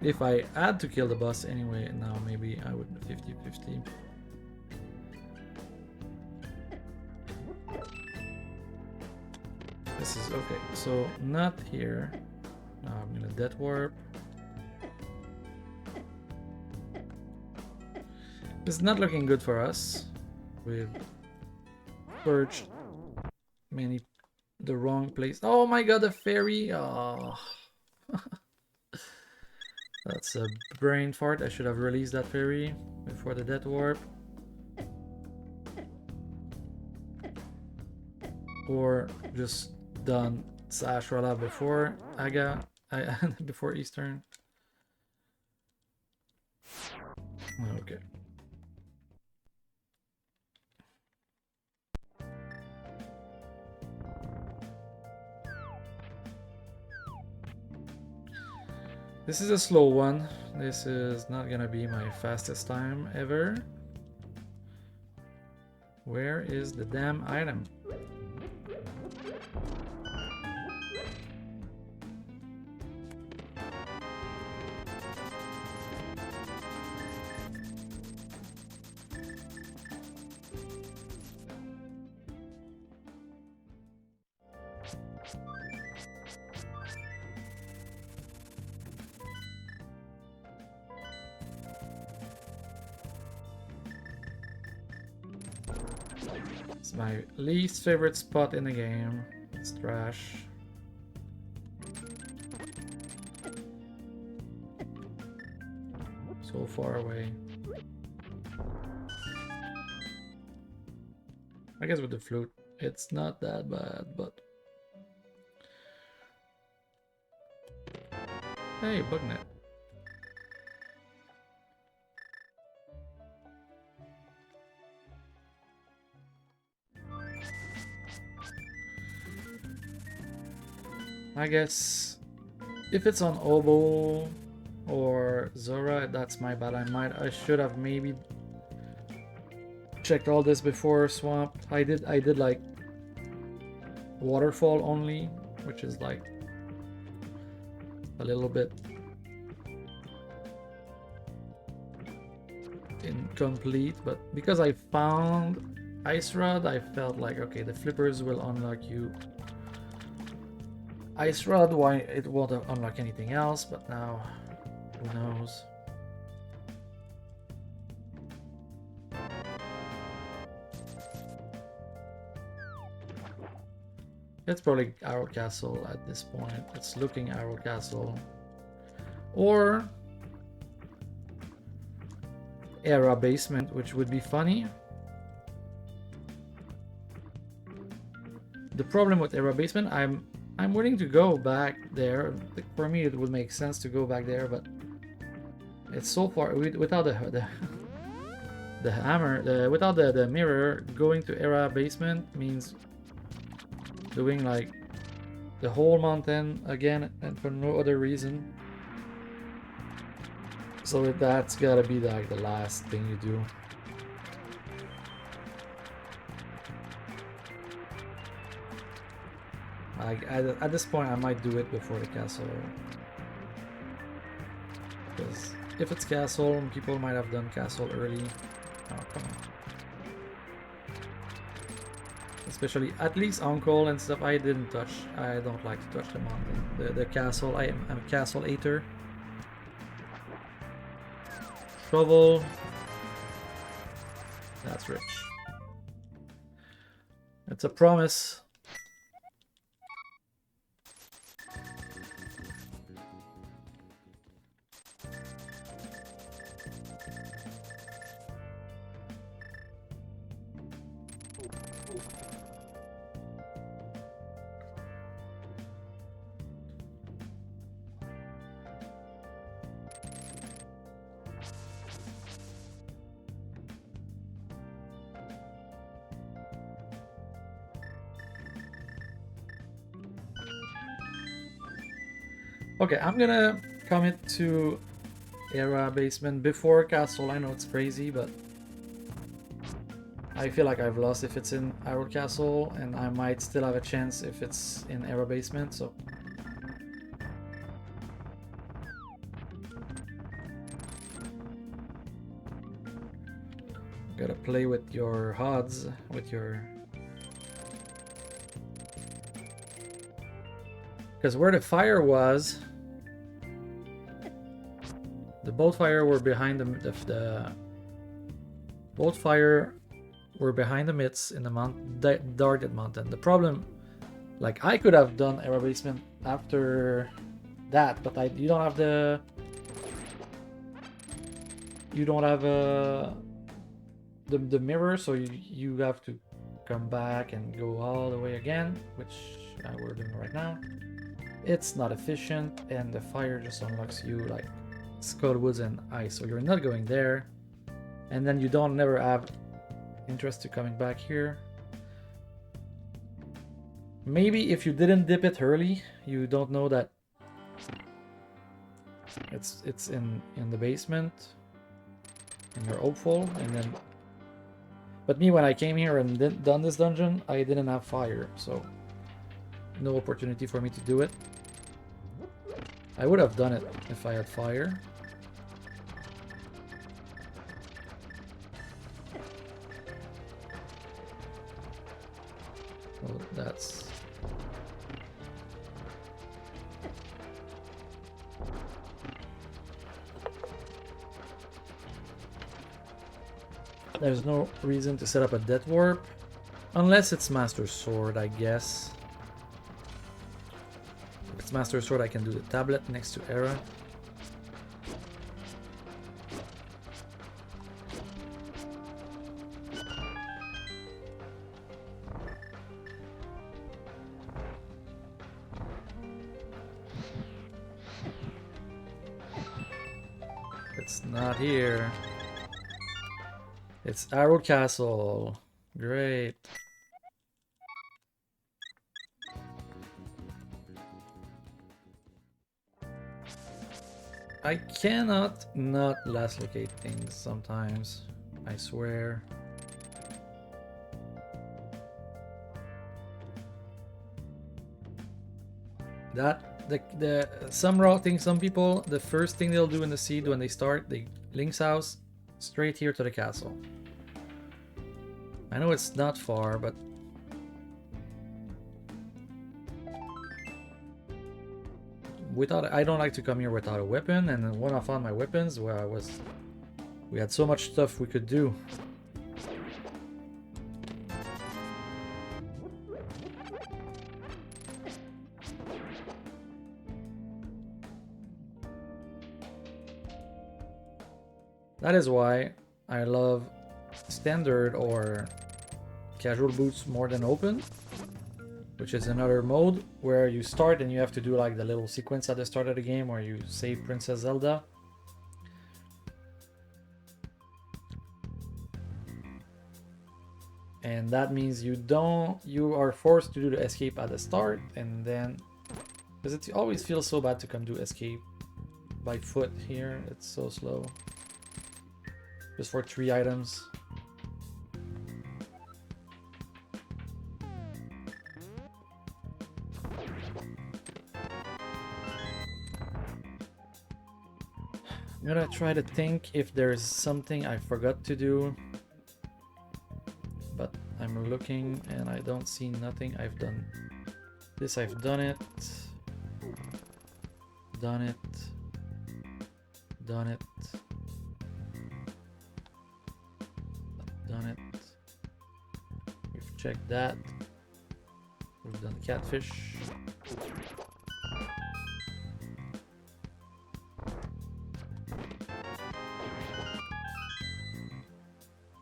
If I had to kill the boss anyway, now maybe I would 50-50. This is okay, so not here. Now I'm gonna death warp. It's not looking good for us. We've purged the wrong place. Oh my god, the fairy! Oh. That's a brain fart. I should have released that fairy before the death warp. Or just done Sashrala before before Eastern. Okay. This is a slow one. This is not gonna be my fastest time ever. Where is the damn item? It's my least favorite spot in the game. It's trash. So far away. I guess with the flute, it's not that bad, but... Hey, bugnet. I guess if it's on Oboe or Zora, that's my bad. I should have maybe checked all this before Swamp. I did like Waterfall only, which is like a little bit incomplete, but because I found Ice Rod, I felt like, okay, the flippers will unlock you Ice Rod, why it won't unlock anything else, but now who knows. It's probably Arrow Castle at this point. It's looking Arrow Castle. Or Era Basement, which would be funny. The problem with Era Basement, I'm willing to go back there. For me, it would make sense to go back there, but it's so far without the hammer, without the mirror. Going to Era Basement means doing like the whole mountain again, and for no other reason. So that's gotta be like the last thing you do. Like at this point, I might do it before the castle, because if it's castle, people might have done castle early. Oh, come on. Especially at least Uncle and stuff, I didn't touch. I don't like to touch the mountain. The castle, I'm a castle hater. Shovel. That's rich. It's a promise. Okay, I'm gonna commit to Era Basement before Castle. I know it's crazy, but I feel like I've lost if it's in Arrow Castle, and I might still have a chance if it's in Era Basement, so... Gotta play with your odds, with your... Because where the fire was... The boat fire were behind the boat fire were behind the myths in the Darted Mountain. The problem, like, I could have done Era Basement after that, but you don't have the mirror, so you have to come back and go all the way again, which we're doing right now. It's not efficient, and the fire just unlocks you like Skullwoods and ice, so you're not going there, and then you don't never have interest to coming back here. Maybe if you didn't dip it early, you don't know that it's in the basement and you're hopeful, and then but me, when I came here and done this dungeon, I didn't have fire, so no opportunity for me to do it. I would have done it if I had fire. Well, that's... There's no reason to set up a death warp, unless it's Master Sword, I guess. If it's Master Sword, I can do the tablet next to Era. It's not here. It's Arrow Castle. Great. I cannot not last locate things sometimes. I swear. Some routing, some people, the first thing they'll do in the seed when they start, they Link's house straight here to the castle. I know it's not far, but I don't like to come here without a weapon, and then when I found my weapons, we had so much stuff we could do. That is why I love standard or casual boots more than open, which is another mode where you start and you have to do like the little sequence at the start of the game where you save Princess Zelda. And that means you are forced to do the escape at the start, and then, because it always feels so bad to come do escape by foot here, it's so slow. Just for 3 items. I'm gonna try to think if there's something I forgot to do. But I'm looking and I don't see nothing. I've done this, I've done it. Done it. Done it. Done it. We've checked that. We've done catfish.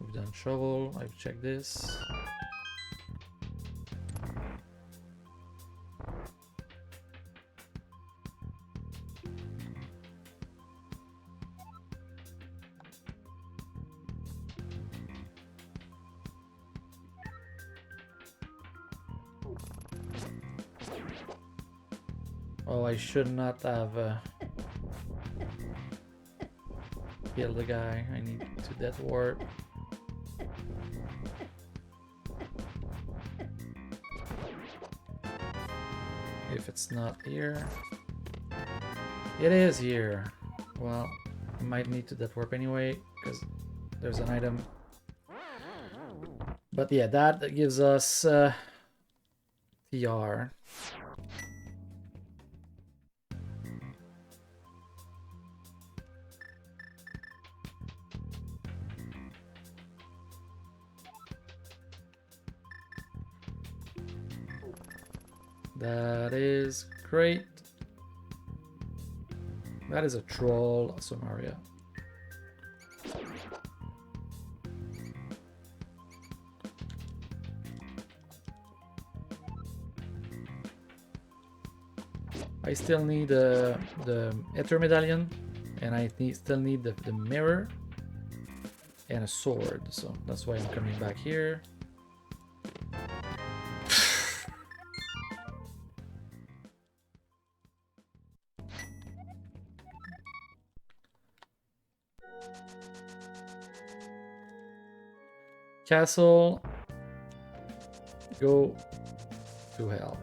We've done shovel. I've checked this. Oh, I should not have killed the guy. I need to death warp. If it's not here. It is here. Well, I might need to death warp anyway, because there's an item. But yeah, that gives us TR. That is great. That is a troll Sumaria. I still need the Ether Medallion, and I still need the mirror and a sword, so that's why I'm coming back here. Castle, go to hell.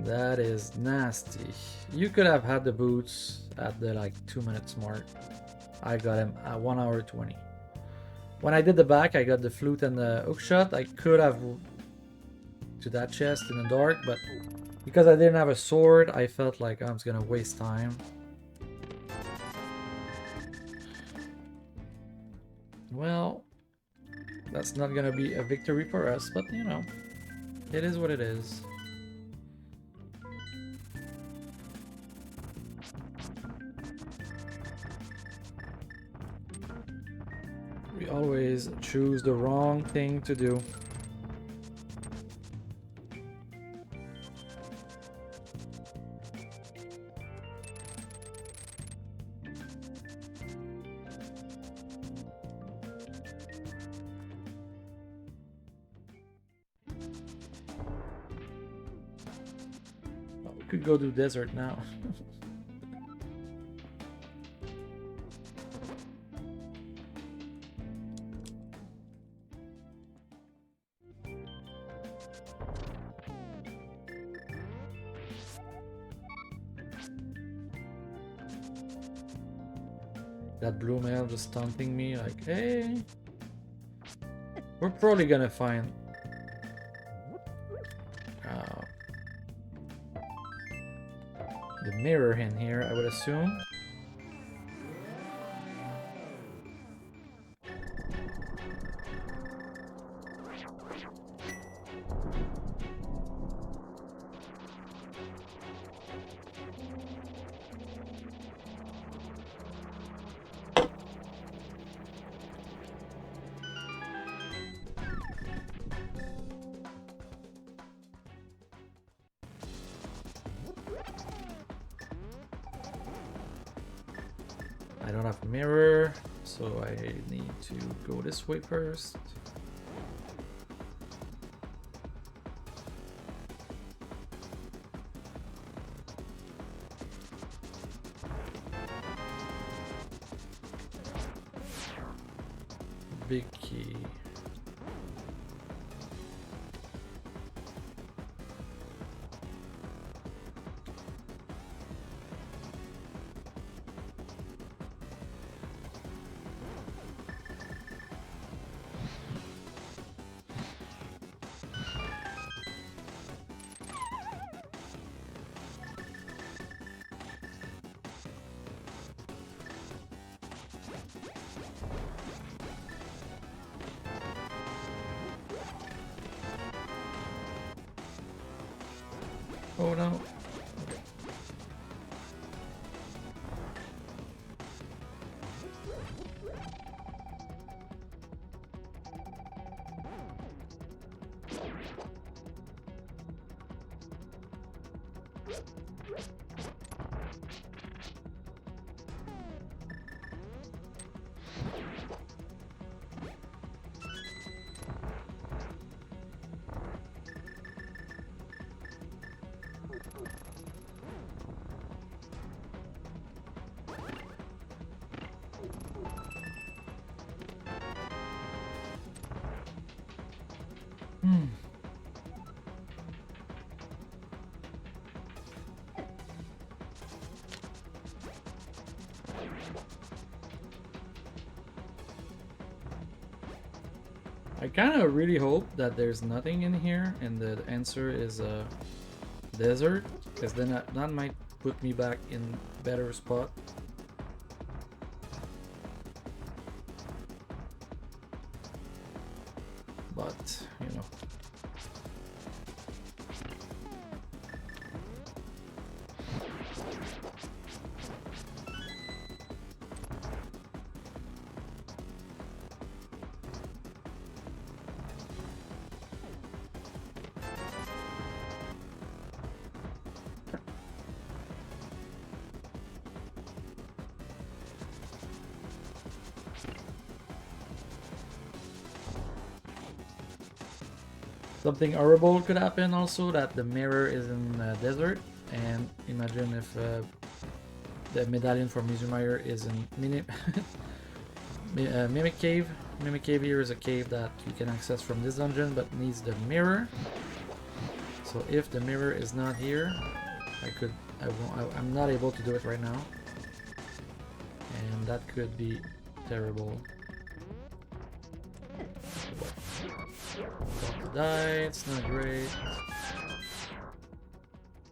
That is nasty. You could have had the boots at the like 2 minutes mark. I got him at 1 hour 20. When I did the back, I got the flute and the hookshot. I could have to that chest in the dark, but because I didn't have a sword, I felt like I was gonna waste time. Well, that's not gonna be a victory for us, but you know, it is what it is. We always choose the wrong thing to do. Oh, we could go to desert now. That blue male just taunting me like, hey, we're probably gonna find the mirror in here, I would assume. I don't have a mirror, so I need to go this way first. Big key. Oh no. I kind of really hope that there's nothing in here and the answer is a desert, because then that might put me back in better spot. But, you know. Something horrible could happen also, that the mirror is in the desert, and imagine if the medallion for Mizumire is in Mimic Cave. Mimic Cave here is a cave that you can access from this dungeon but needs the mirror. So if the mirror is not here, I'm not able to do it right now, and that could be terrible. About to die, it's not great.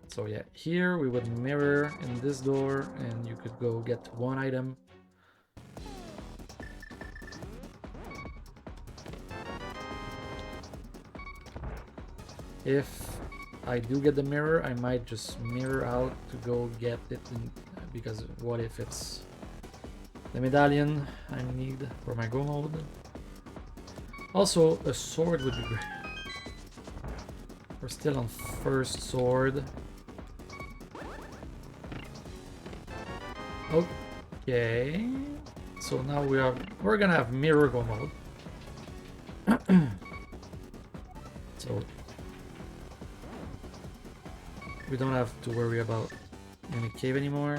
So yeah, here we would mirror in this door and you could go get one item. If I do get the mirror, I might just mirror out to go get it because what if it's the medallion I need for my go mode? Also, a sword would be great. We're still on first sword. Okay. So now we're gonna have mirror go mode. So we don't have to worry about any cave anymore.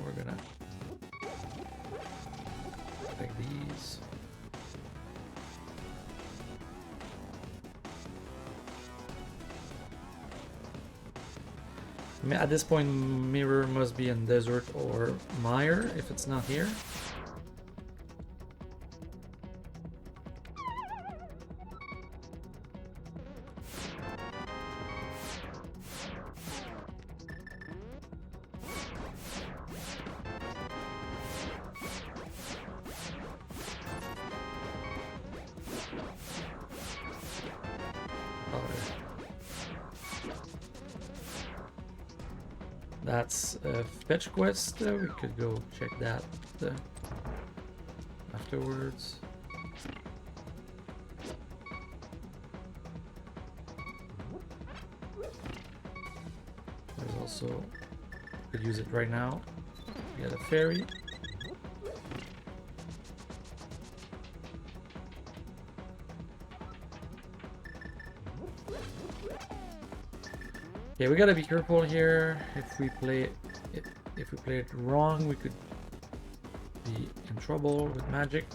We're gonna take these. At this point, mirror must be in desert or mire if it's not here. That's a fetch quest. We could go check that afterwards. There's also, could use it right now. We got a ferry. Okay, we gotta be careful here. If we play it wrong, we could be in trouble with magic.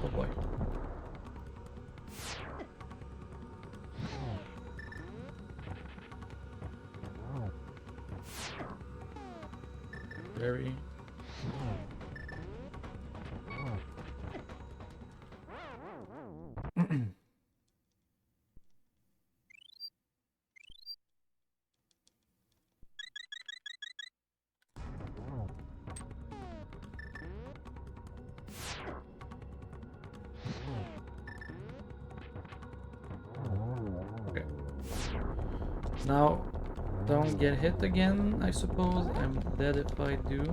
Oh boy. Very. Okay. Now, don't get hit again, I suppose. I'm dead if I do.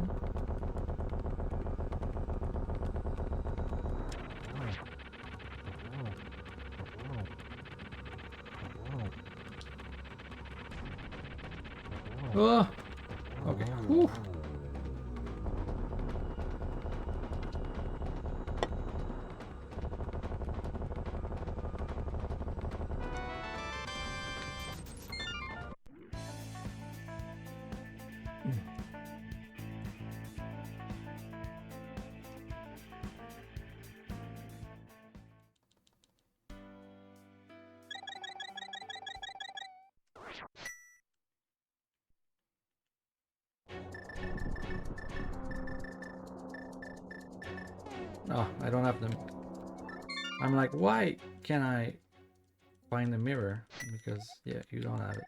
Oh! Okay. Whew. Oh, I don't have them. I'm like, why can't I find the mirror? Because, yeah, you don't have it.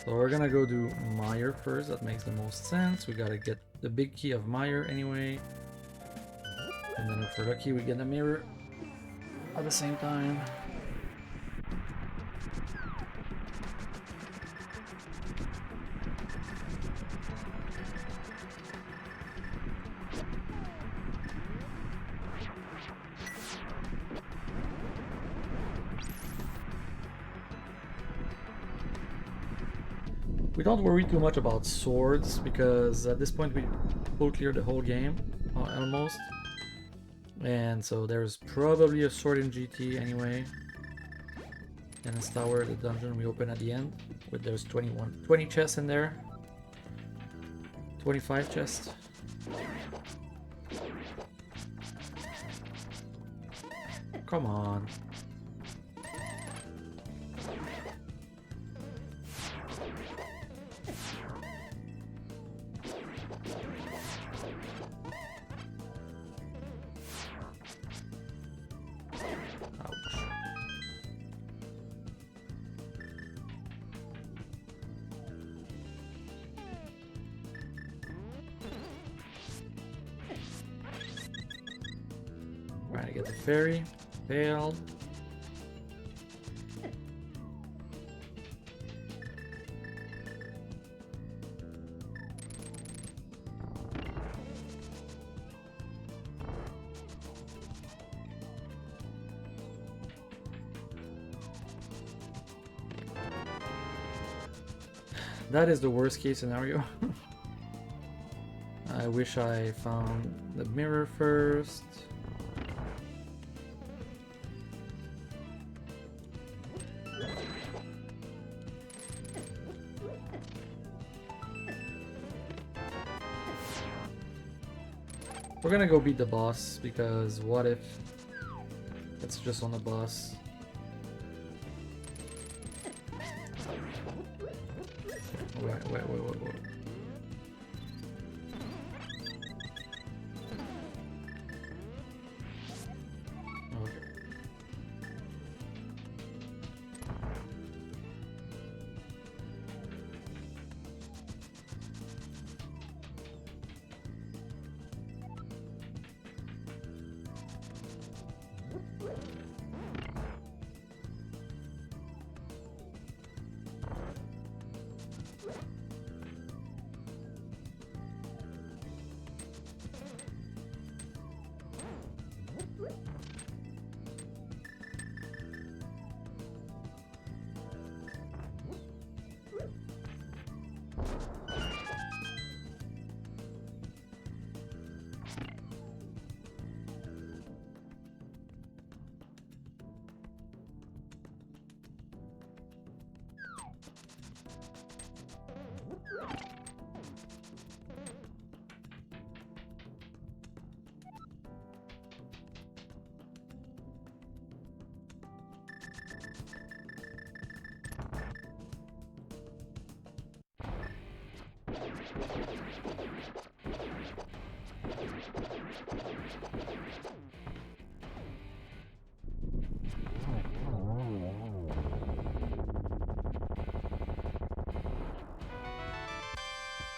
So we're gonna go do Mire first. That makes the most sense. We gotta get the big key of Mire anyway. And then if we're lucky, we get a mirror at the same time. We don't worry too much about swords because at this point we full clear the whole game, almost. And so there's probably a sword in GT anyway. And this tower, the dungeon we open at the end, with there's 20 chests in there. 25 chests. Come on. I get the fairy. Failed. That is the worst case scenario. I wish I found the mirror first. We're gonna go beat the boss, because what if it's just on the boss? Wait. Okay.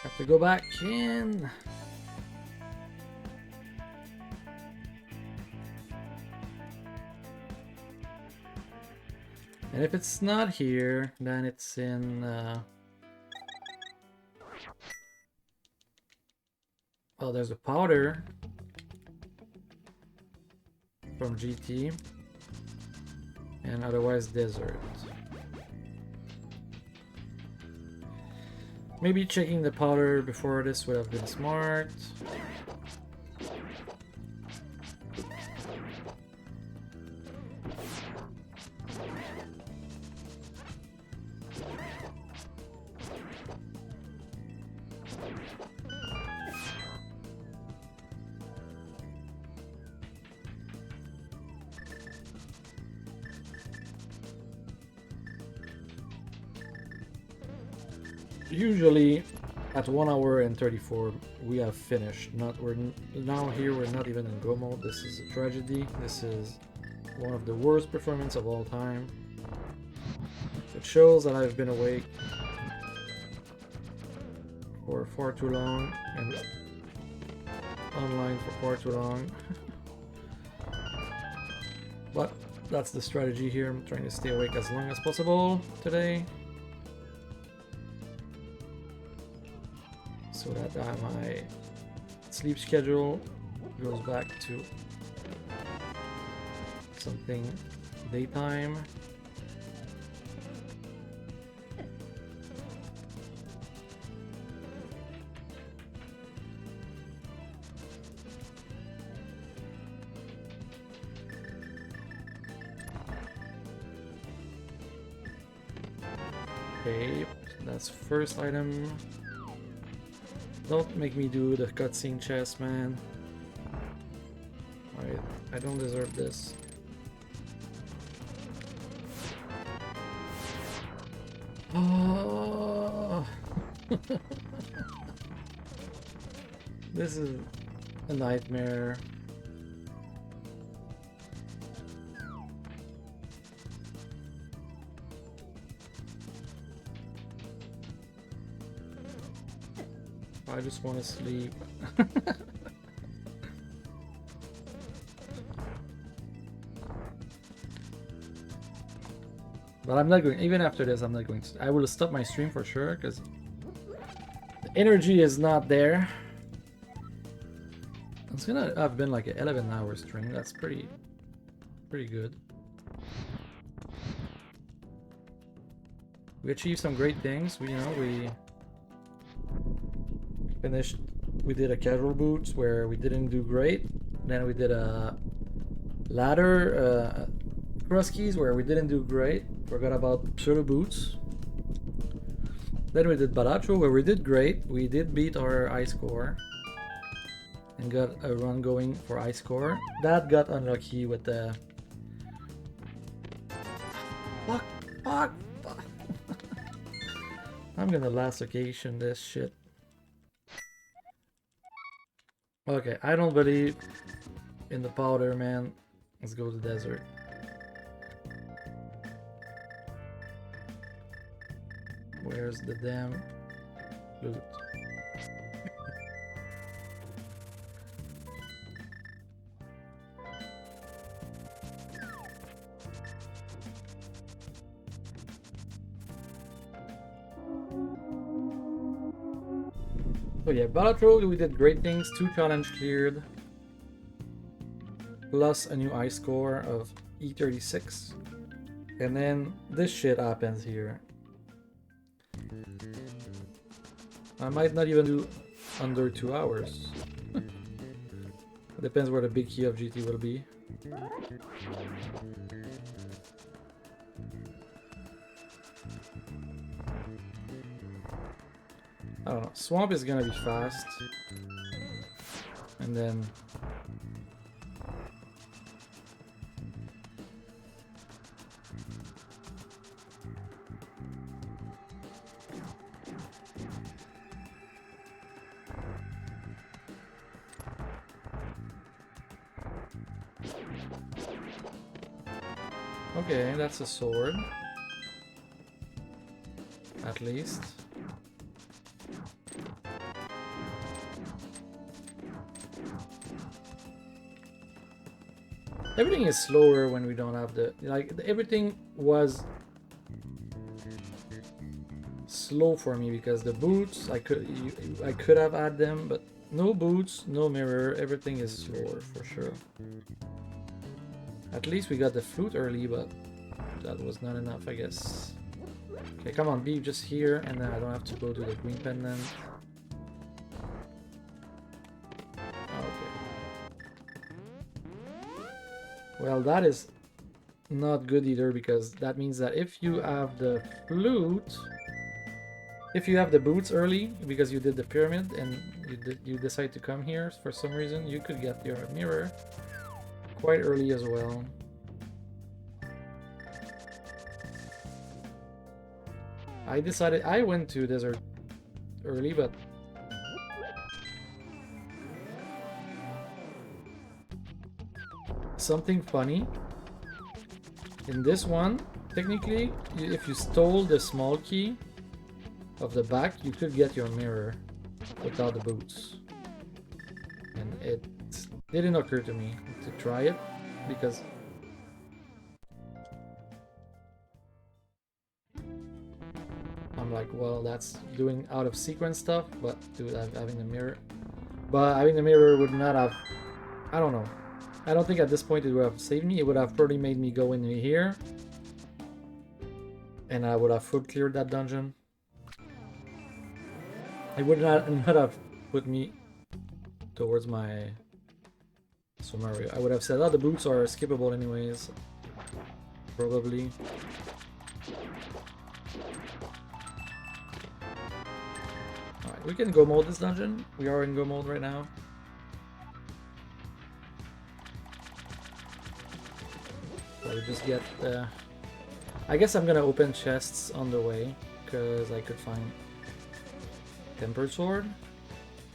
Have to go back in. And if it's not here, then it's in well, there's a powder from GT, and otherwise desert. Maybe checking the powder before this would have been smart. Usually at 1 hour and 34 we have finished. Now here we're not even in go mode. This is a tragedy. This is one of the worst performances of all time. It shows that I've been awake for far too long and online for far too long. But that's the strategy here. I'm trying to stay awake as long as possible today, so that my sleep schedule goes back to something daytime. Okay, that's first item. Don't make me do the cutscene chest, man. I don't deserve this. Oh. This is a nightmare. I just want to sleep. But I'm not going, even after this, I'm not going to, I will stop my stream for sure, because the energy is not there. It's gonna have been like an 11-hour stream, that's pretty good. We achieved some great things, we finished, we did a casual boots where we didn't do great, then we did a ladder, cross keys where we didn't do great, forgot about pseudo boots. Then we did Baracho where we did great, we did beat our high score and got a run going for high score. That got unlucky with the fuck. I'm gonna last occasion this shit. Okay, I don't believe in the powder, man. Let's go to the desert. Where's the damn loot? So yeah, Balatro, we did great things. 2 challenge cleared. Plus a new high score of E36. And then this shit happens here. I might not even do under 2 hours. Depends where the big key of GT will be. I don't know. Swamp is gonna be fast. And then okay, that's a sword. At least. Everything is slower when we don't have the, like, everything was slow for me because the boots, I could have had them, but no boots, no mirror, everything is slower for sure. At least we got the flute early, but that was not enough, I guess. Okay, come on, be just here, and then I don't have to go to the green pendant. Well, that is not good either, because that means that if you have the flute, if you have the boots early because you did the pyramid and you decide to come here for some reason, you could get your mirror quite early as well. I went to desert early, but something funny in this one, technically, if you stole the small key of the back, you could get your mirror without the boots, and it didn't occur to me to try it because I'm like, well, that's doing out of sequence stuff, but dude, having the mirror, but having the mirror would not have, I don't know. I don't think at this point it would have saved me. It would have probably made me go in here. And I would have full cleared that dungeon. It would not have put me towards my summary. I would have said, oh, the boots are skippable anyways. Probably. Alright, we can go mode this dungeon. We are in go mode right now. So we just get the... I guess I'm gonna open chests on the way, because I could find Tempered Sword,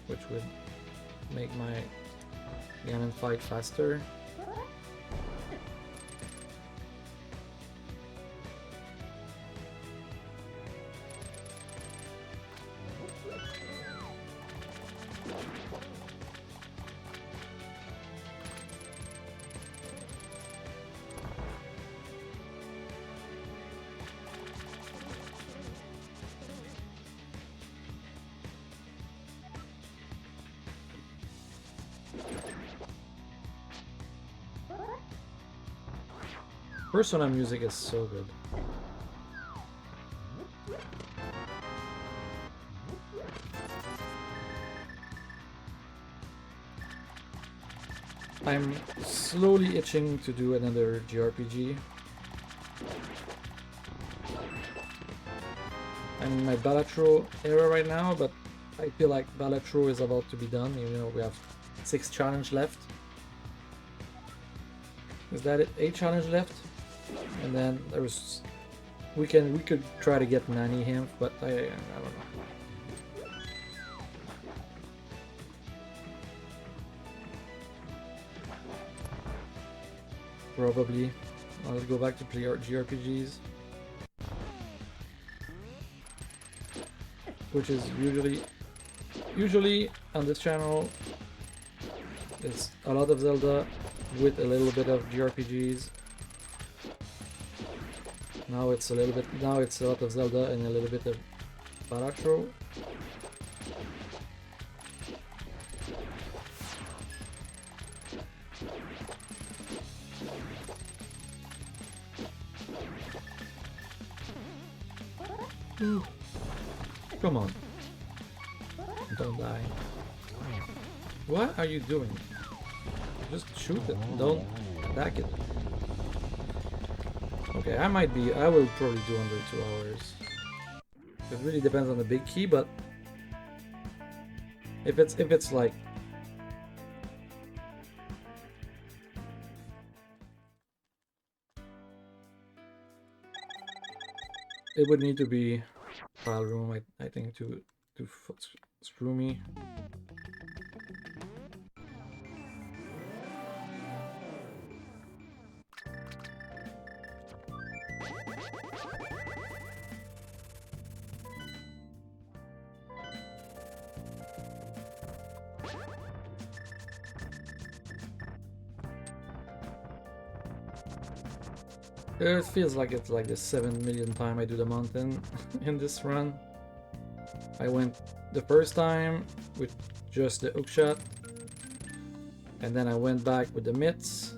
which would make my Ganon fight faster. Persona music is so good. I'm slowly itching to do another JRPG. I'm in my Balatro era right now, but I feel like Balatro is about to be done. You know, we have 6 challenge left. Is that it? 8 challenge left, and then there's we could try to get Nanny him, but I don't know. Probably I'll go back to play JRPGs, which is usually on this channel. It's a lot of Zelda with a little bit of JRPGs. Now it's a lot of Zelda and a little bit of Balatro. Come on. Don't die. What are you doing? Just shoot it. Don't attack it. Okay, I will probably do under 2 hours. It really depends on the big key, but if it's like it would need to be file room, I think, to screw me. It feels like it's like the 7 millionth time I do the mountain in this run. I went the first time with just the hookshot, and then I went back with the mitts,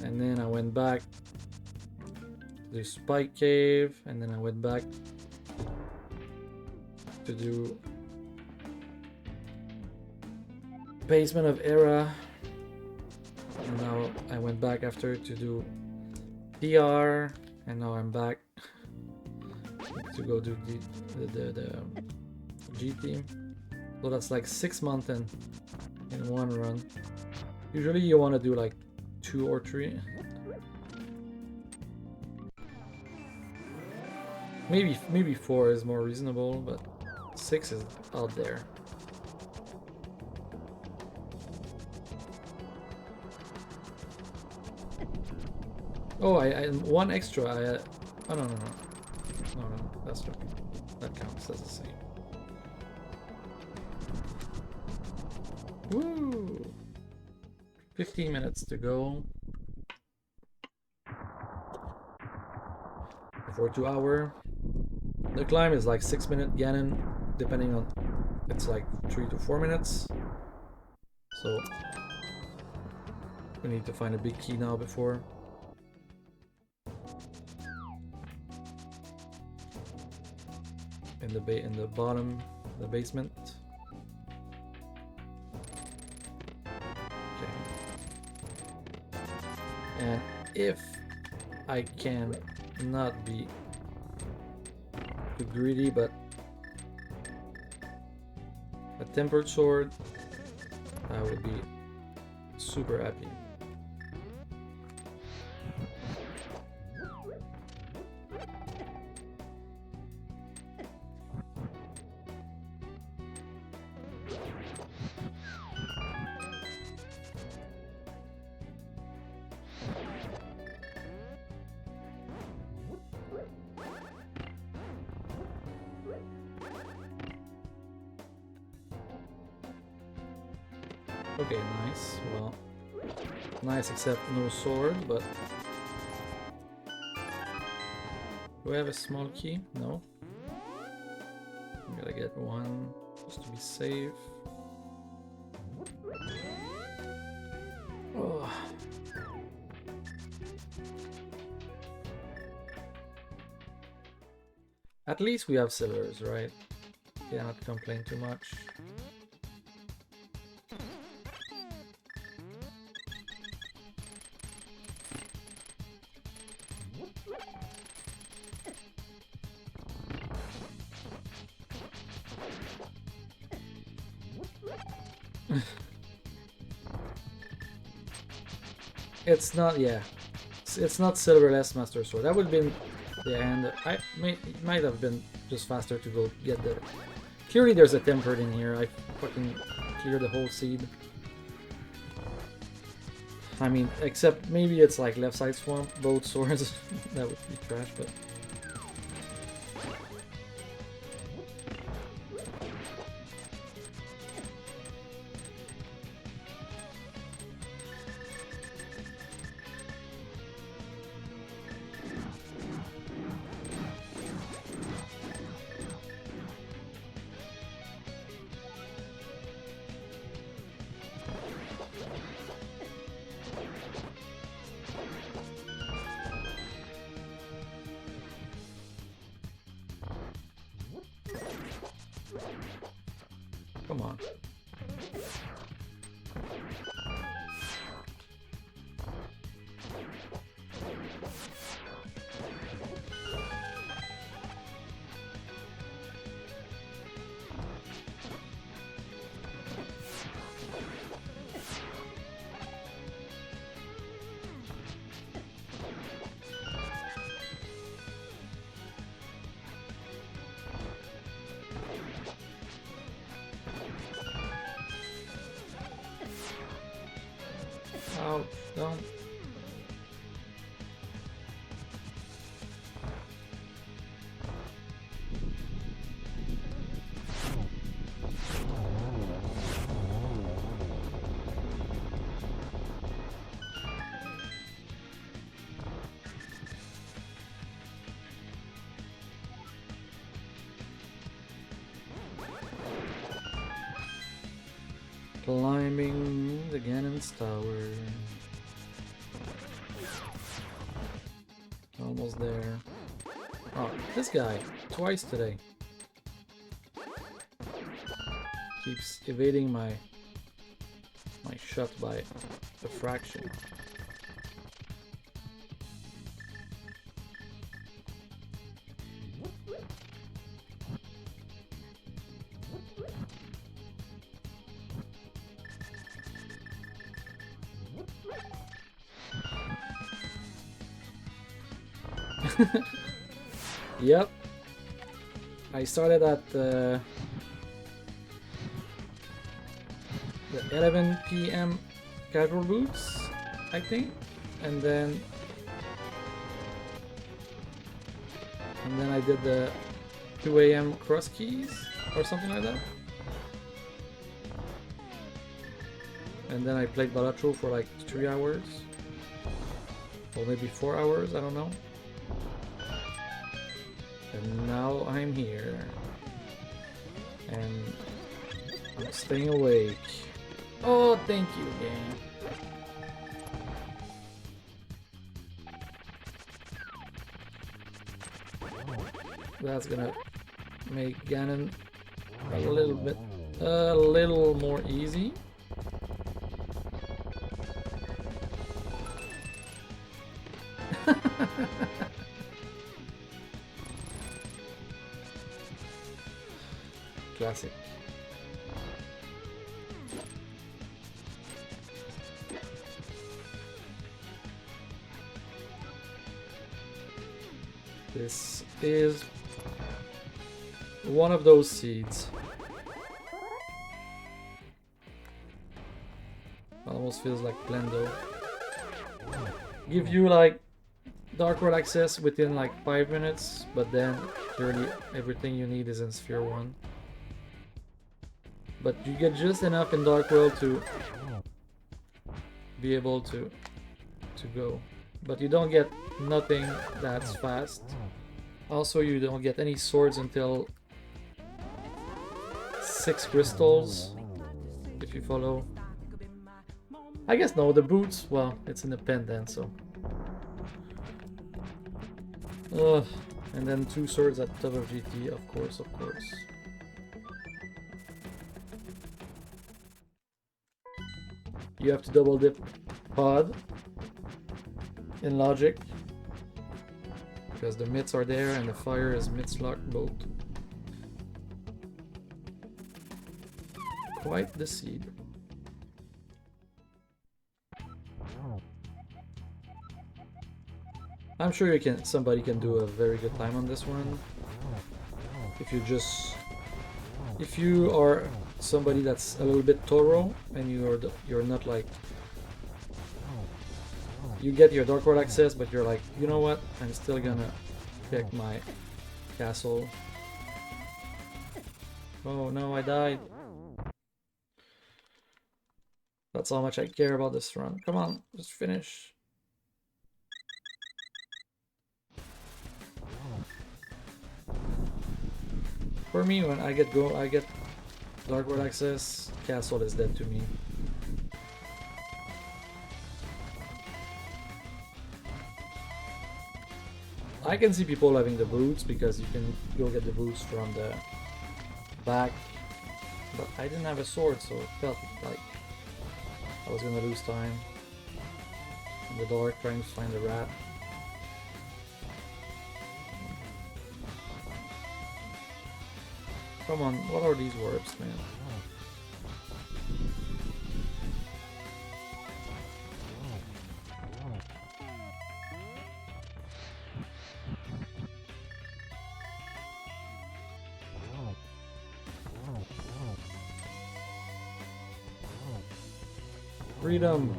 and then I went back to the spike cave, and then I went back to do basement of Era, and now I went back after to do PR, and now I'm back to go do the G team. So that's like 6 mountain in one run. Usually you want to do like 2 or 3. Maybe 4 is more reasonable, but 6 is out there. Oh, I one extra. Oh no, that's okay. That counts as the same. Woo! 15 minutes to go for 2 hour. The climb is like 6 minute Ganon, depending on it's like 3 to 4 minutes. So we need to find a big key now before. In the bottom, the basement. Okay. And if I can not be too greedy, but a tempered sword, I would be super happy. Okay, nice. Well, nice except no sword, but... Do I have a small key? No. I gotta get one just to be safe. Oh. At least we have silvers, right? Cannot complain too much. It's not, yeah. It's not silverless master sword. That would have been the end. It might have been just faster to go get the. Clearly, there's a tempered in here. I fucking cleared the whole seed. I mean, except maybe it's like left side swamp, both swords. That would be trash, but. Come on. Oh, don't. Climbing the Ganon's tower. Almost there. Oh, this guy. Twice today. Keeps evading my shot by a fraction. Yep. I started at the 11 p.m. casual boots, I think, and then I did the 2 a.m. cross keys or something like that, and then I played Balatro for like 3 hours or maybe 4 hours, I don't know. And now I'm here, and I'm staying awake. Oh, thank you, game. That's gonna make Ganon a little more easy. Classic. This is one of those seeds. Almost feels like Blendo. Give you like Dark World access within like 5 minutes, but then clearly everything you need is in Sphere 1. But you get just enough in Dark World to be able to go. But you don't get nothing that's fast. Also, you don't get any swords until 6 crystals, if you follow. I guess no, the boots, well, it's independent, so. Ugh, And then 2 swords at top of GT, of course, of course. You have to double dip pod in logic because the mitts are there and the fire is mitts lock both. Quite the seed. I'm sure somebody can do a very good time on this one. If you are somebody that's a little bit thorough and you're not like, you get your Dark World access, but you're like, you know what? I'm still gonna pick my castle. Oh no, I died. That's how much I care about this run. Come on, just finish. For me, when I get Dark World access, castle is dead to me. I can see people having the boots because you can go get the boots from the back, but I didn't have a sword, so it felt like I was gonna lose time in the dark trying to find the rat. Come on, what are these warps, man? Freedom!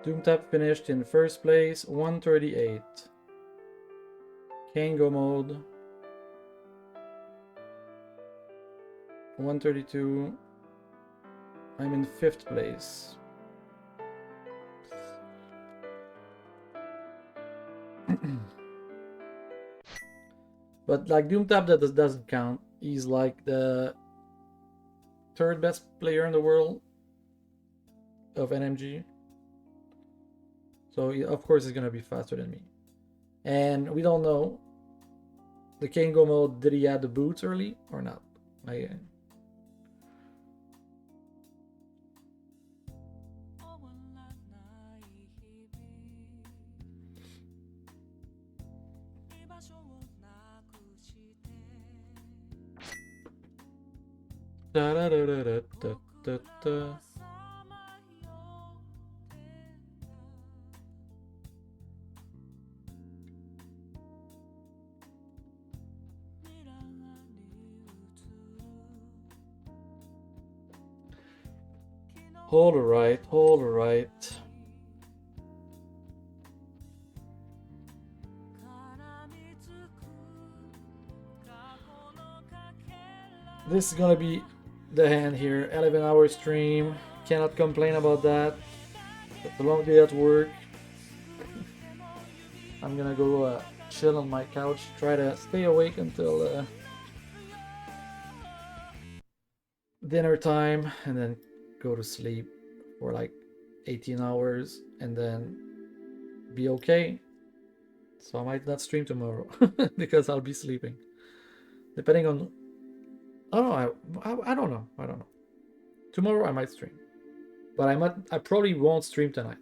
Doomtap finished in first place, 138. Kango mode, 132. I'm in 5th place. But like Doomtap, that doesn't count. He's like the 3rd best player in the world of NMG. So of course he's gonna be faster than me. And we don't know. The Kango mode, did he add the boots early or not? Da da da da da da da. All right, all right. This is gonna be the hand here. 11-hour stream. Cannot complain about that. It's a long day at work. I'm gonna go chill on my couch. Try to stay awake until dinner time, and then go to sleep for like 18 hours and then be okay. So I might not stream tomorrow because I'll be sleeping. Depending on, I don't know. I don't know. I don't know. Tomorrow I might stream, but I probably won't stream tonight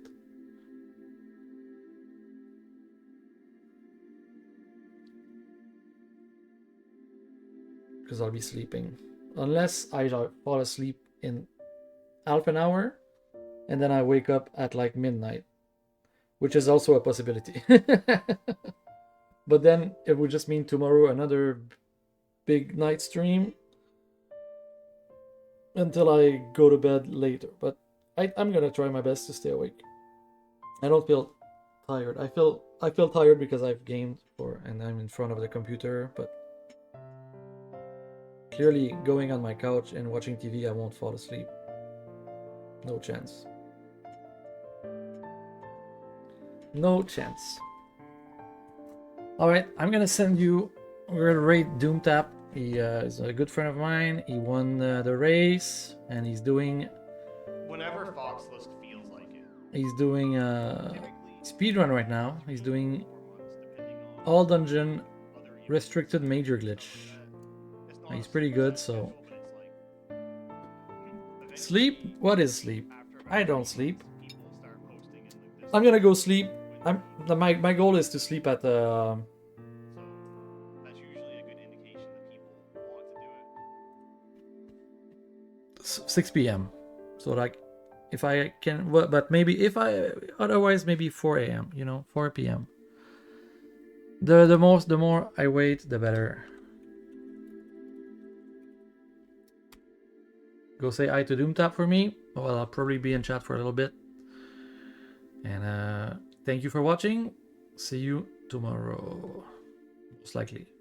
because I'll be sleeping unless I fall asleep in half an hour and then I wake up at like midnight, which is also a possibility. But then it would just mean tomorrow another big night stream until I go to bed later. But I'm gonna try my best to stay awake. I don't feel tired. I feel tired because I've gamed and I'm in front of the computer, but clearly going on my couch and watching TV, I won't fall asleep. No chance. No chance. Alright, I'm gonna send you... We're gonna rate Doomtap. He is a good friend of mine. He won the race, and he's doing... Whenever Foxlist feels like it. He's doing speedrun right now. He's doing all dungeon restricted major glitch. He's pretty good, so... Sleep? What is sleep? I don't sleep. I'm gonna go sleep. My goal is to sleep at 6 p.m. So like, if I can, but maybe if I, otherwise maybe 4 a.m. You know, 4 p.m. The more I wait, the better. Go say hi to Doomtap for me. Well, I'll probably be in chat for a little bit. And thank you for watching. See you tomorrow, most likely.